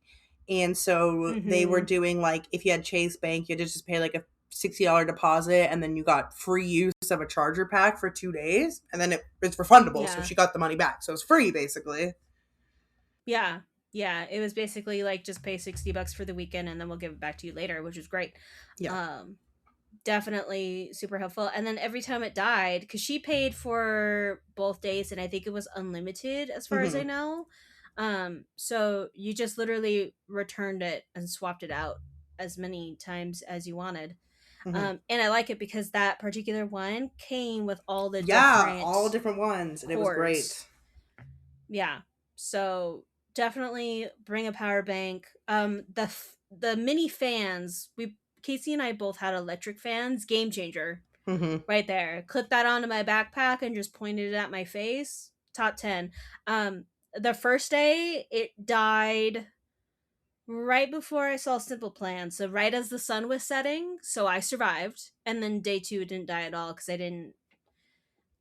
and so they were Mm-hmm. doing like if you had Chase Bank, you had to just pay like a $60 deposit, and then you got free use of a charger pack for 2 days, and then it's refundable. So Yeah. she got the money back, so it's free basically. Yeah. Yeah. It was basically like just pay $60 for the weekend and then we'll give it back to you later, which was great. Yeah. Um, Definitely super helpful. And then every time it died, because she paid for both days and I think it was unlimited as far as I Hmm. know. So you just literally returned it and swapped it out as many times as you wanted. Hmm. And I like it because that particular one came with all the Yeah, different all different ones, and it was cords. great. Yeah. So definitely bring a power bank. The mini fans, we Casey and I both had electric fans, game changer Hmm. right there. Clip that onto my backpack and just pointed it at my face. Top 10. The first day it died right before I saw Simple Plan, so right as the sun was setting, so I survived. And then day 2 it didn't die at all cuz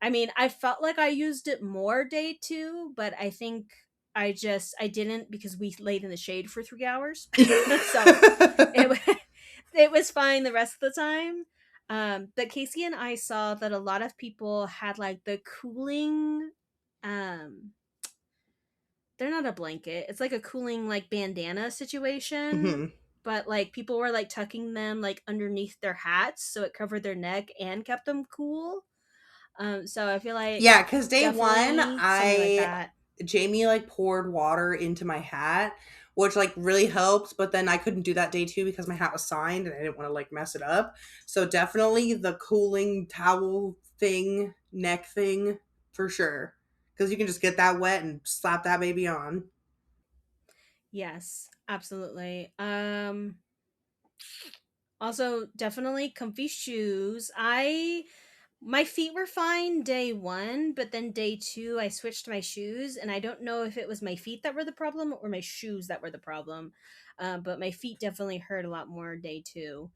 I mean, I felt like I used it more day 2, but I think I didn't because we laid in the shade for 3 hours. So it it was fine the rest of the time. But Casey and I saw that a lot of people had like the cooling, um they're not a blanket. It's like a cooling like bandana situation, Hmm. but like people were like tucking them like underneath their hats so it covered their neck and kept them cool. So I feel like Yeah, because day one, definitely something like I that. Jamie like poured water into my hat, which like really helped. But then I couldn't do that day two because my hat was signed and I didn't want to like mess it up. So definitely the cooling towel thing, neck thing, for sure. Because you can just get that wet and slap that baby on. Yes, absolutely. Also definitely comfy shoes. I My feet were fine day 1, but then day 2 I switched my shoes and I don't know if it was my feet that were the problem or my shoes that were the problem. But my feet definitely hurt a lot more day 2.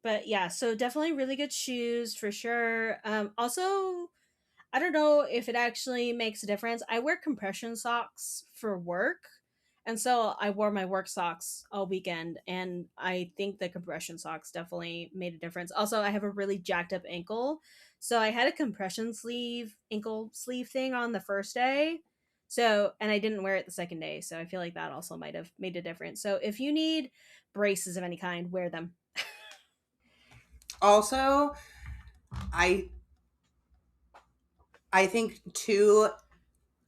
But yeah, so definitely really good shoes for sure. Also, I don't know if it actually makes a difference. I wear compression socks for work. And so I wore my work socks all weekend, and I think the compression socks definitely made a difference. Also, I have a really jacked up ankle. So I had a compression sleeve, ankle sleeve thing on the first day. So, and I didn't wear it the second day. So I feel like that also might have made a difference. So if you need braces of any kind, wear them. Also, I I think too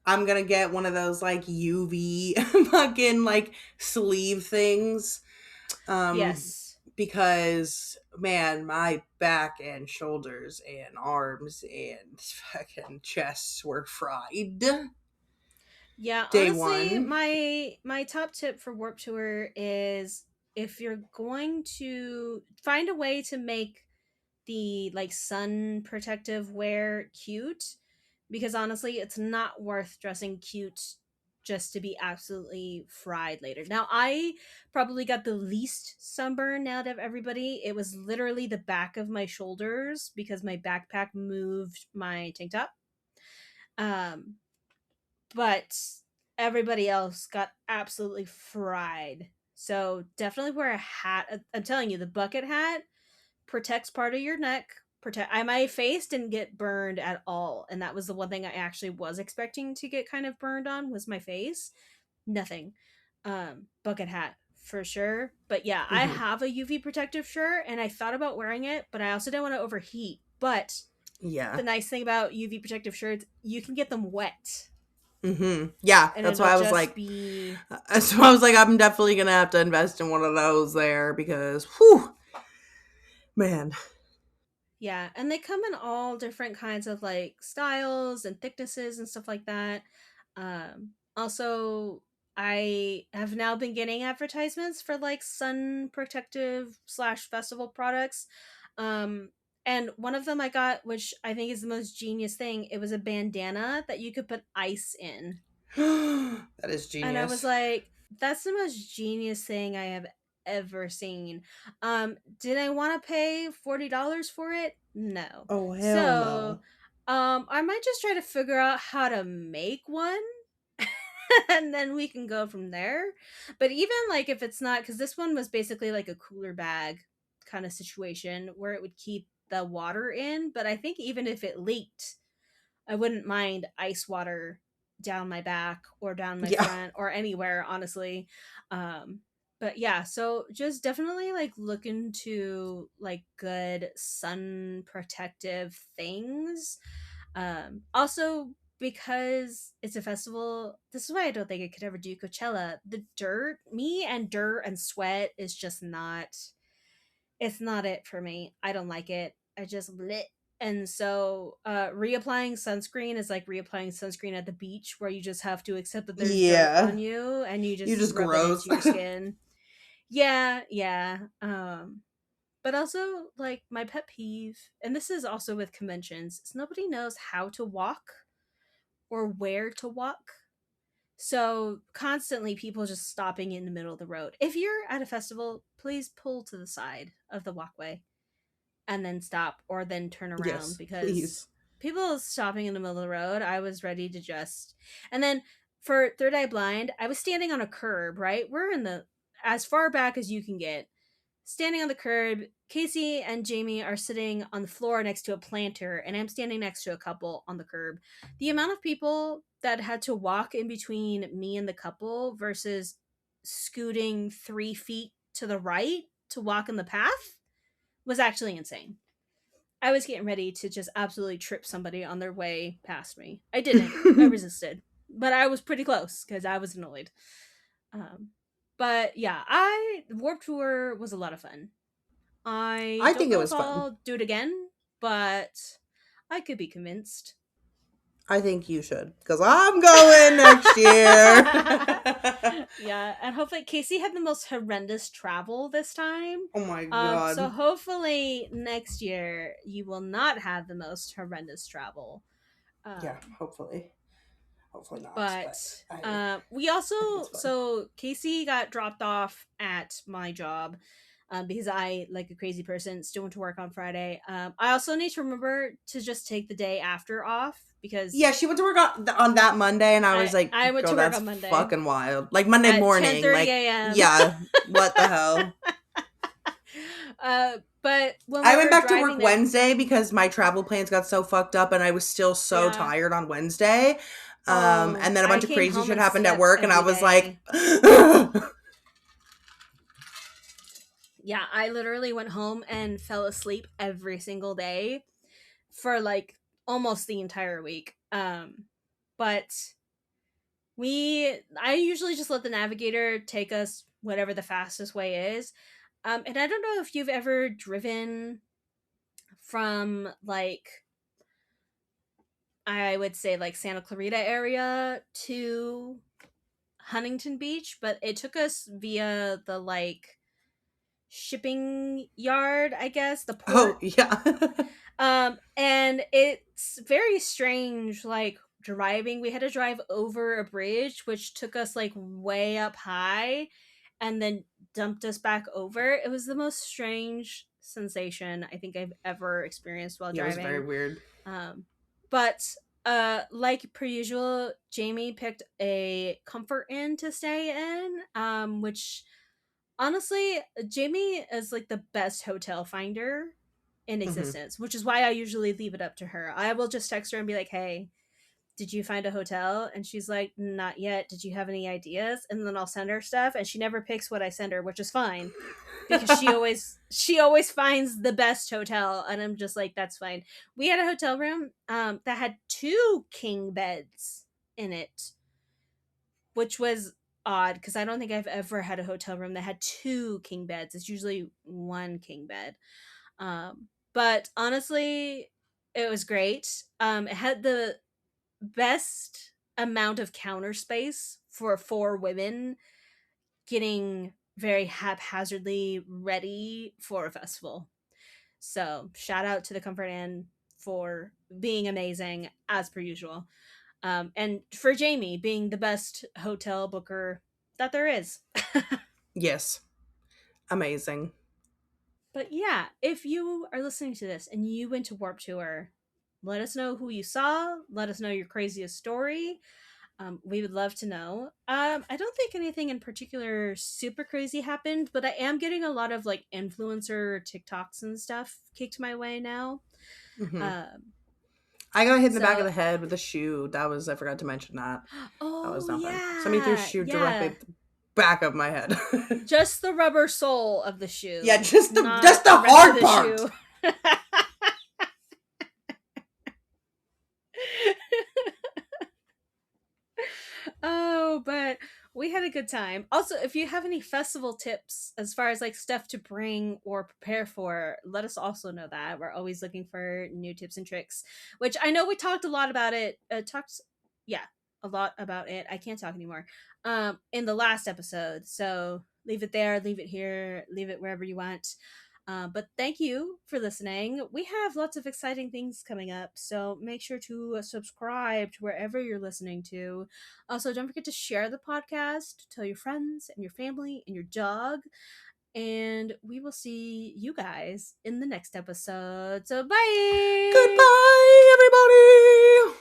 I'm gonna get one of those like UV fucking like sleeve things. Yes. Because man, my back and shoulders and arms and fucking chests were fried Yeah, day honestly, one. my top tip for Warp Tour is if you're going to find a way to make the like sun protective wear cute, because honestly, it's not worth dressing cute just to be absolutely fried later. Now, I probably got the least sunburn out of everybody. It was literally the back of my shoulders because my backpack moved my tank top. Um but everybody else got absolutely fried. So definitely wear a hat. I'm telling you, the bucket hat protects part of your neck. My face didn't get burned at all, and that was the one thing I actually was expecting to get kind of burned on was my face. Nothing. Bucket hat for sure. But yeah, I Hmm. have a UV protective shirt and I thought about wearing it, but I also don't want to overheat. But Yeah. the nice thing about UV protective shirts, you can get them wet Yeah, and that's it'll why I was just like, be so I was like, I'm definitely gonna have to invest in one of those there because, whew, man. yeah, and they come in all different kinds of like styles and thicknesses and stuff like that. Also, I have now been getting advertisements for like sun protective slash festival products. Um, and one of them I got, which I think is the most genius thing, it was a bandana that you could put ice in. That is And I was genius. like, that's the most genius thing I have ever seen. Did I want to pay $40 for it? No. Oh, hell So, no. I might just try to figure out how to make one and then we can go from there. But even like if it's not, because this one was basically like a cooler bag kind of situation where it would keep the water in, but I think even if it leaked, I wouldn't mind ice water down my back or down my Yeah. front or anywhere, honestly. Um, but yeah, so just definitely like look into like good sun protective things. Also, because it's a festival, this is why I don't think I could ever do Coachella. The dirt, me and dirt and sweat is just not, it's not it for me. I don't like it. I just lit. And so reapplying sunscreen is like reapplying sunscreen at the beach where you just have to accept that there's dirt Yeah. on you and you You just just rub it gross. into your skin. Yeah, yeah. But also like my pet peeve, and this is also with conventions, is nobody knows how to walk or where to walk. So constantly people just stopping in the middle of the road. If you're at a festival, please pull to the side of the walkway and then stop or then turn around Yes, because please. people stopping in the middle of the road, I was ready to just. And then for Third Eye Blind, I was standing on a curb, right? We're in the as far back as you can get. Standing on the curb, Casey and Jamie are sitting on the floor next to a planter, and I'm standing next to a couple on the curb. The amount of people that had to walk in between me and the couple versus scooting 3 feet to the right to walk in the path was actually insane. I was getting ready to just absolutely trip somebody on their way past me. I didn't. I resisted, but I was pretty close because I was annoyed. Um, but yeah, I Warp Tour was a lot of fun. I I don't think it know if was fun. I'll do it again, but I could be convinced. I think you should because I'm going next year. Yeah, and hopefully Casey had the most horrendous travel this time. Oh my So god. hopefully next year you will not have the most horrendous travel. Yeah, Um, hopefully. Hopefully not, but but we I think also, it's fun. so Casey got dropped off at my job because I, like a crazy person, still went to work on Friday. I also need to remember to just take the day after off because Yeah, she went to work on that Monday, and I was like, I went "Girl, to work that's on Monday fucking wild." Like Monday at morning, 10:30 like a.m. yeah, what the hell? But when we I went were back to driving work there, Wednesday because my travel plans got so fucked up, and I was still so yeah. tired on Wednesday. Oh, And then a I bunch of came crazy home shit and happened at slept work, and I every was like, day. Yeah, I literally went home and fell asleep every single day for like almost the entire week. But I usually just let the navigator take us whatever the fastest way is. And I don't know if you've ever driven from like, I would say like Santa Clarita area to Huntington Beach, but it took us via the like shipping yard, I guess, the "Oh port. yeah, And it's very strange, like driving. We had to drive over a bridge, which took us like way up high and then dumped us back over. It was the most strange sensation I think I've ever experienced while yeah." It was very driving. weird. Um, but like per usual, Jamie picked a comfort inn to stay in, which honestly, Jamie is like the best hotel finder in Hmm. existence, which is why I usually leave it up to her. I will just text her and be like, "Hey, did you find a hotel? And she's like, not yet. Did you have any ideas? And then I'll send her stuff, and she never picks what I send her, which is fine because she always finds the best hotel, and I'm just like, that's fine. We had a hotel room that had two king beds in it, which was odd because I don't think I've ever had a hotel room that had two king beds. It's usually one king bed. But honestly, it was great. It had the best amount of counter space for four women getting very haphazardly ready for a festival. So shout out to the Comfort Inn for being amazing as per usual. And for Jamie being the best hotel booker that there is. Yes. Amazing. But yeah, if you are listening to this and you went to Warp Tour, let us know who you saw. Let us know your craziest story. We would love to know. I don't think anything in particular super crazy happened, but I am getting a lot of like influencer TikToks and stuff kicked my way now. Hmm. Um, I got hit in the back of so, the head with a shoe. That was, I forgot to mention that. That was oh not fun. Somebody threw a yeah, shoe directly yeah, at the back of my head. just the rubber sole of the Yeah, shoe, just the not just the the rest of hard the part. shoe. Oh, but we had a good time. Also, if you have any festival tips as far as like stuff to bring or prepare for, let us also know that. We're always looking for new tips and tricks, which I know we talked a lot about it. Yeah, a lot about it. I can't talk anymore. In the last episode. So leave it there, leave it here, leave it wherever you want. But thank you for listening. We have lots of exciting things coming up, so make sure to subscribe to wherever you're listening to. Also, don't forget to share the podcast, tell your friends and your family and your dog, and we will see you guys in the next episode. So, bye! Goodbye, everybody.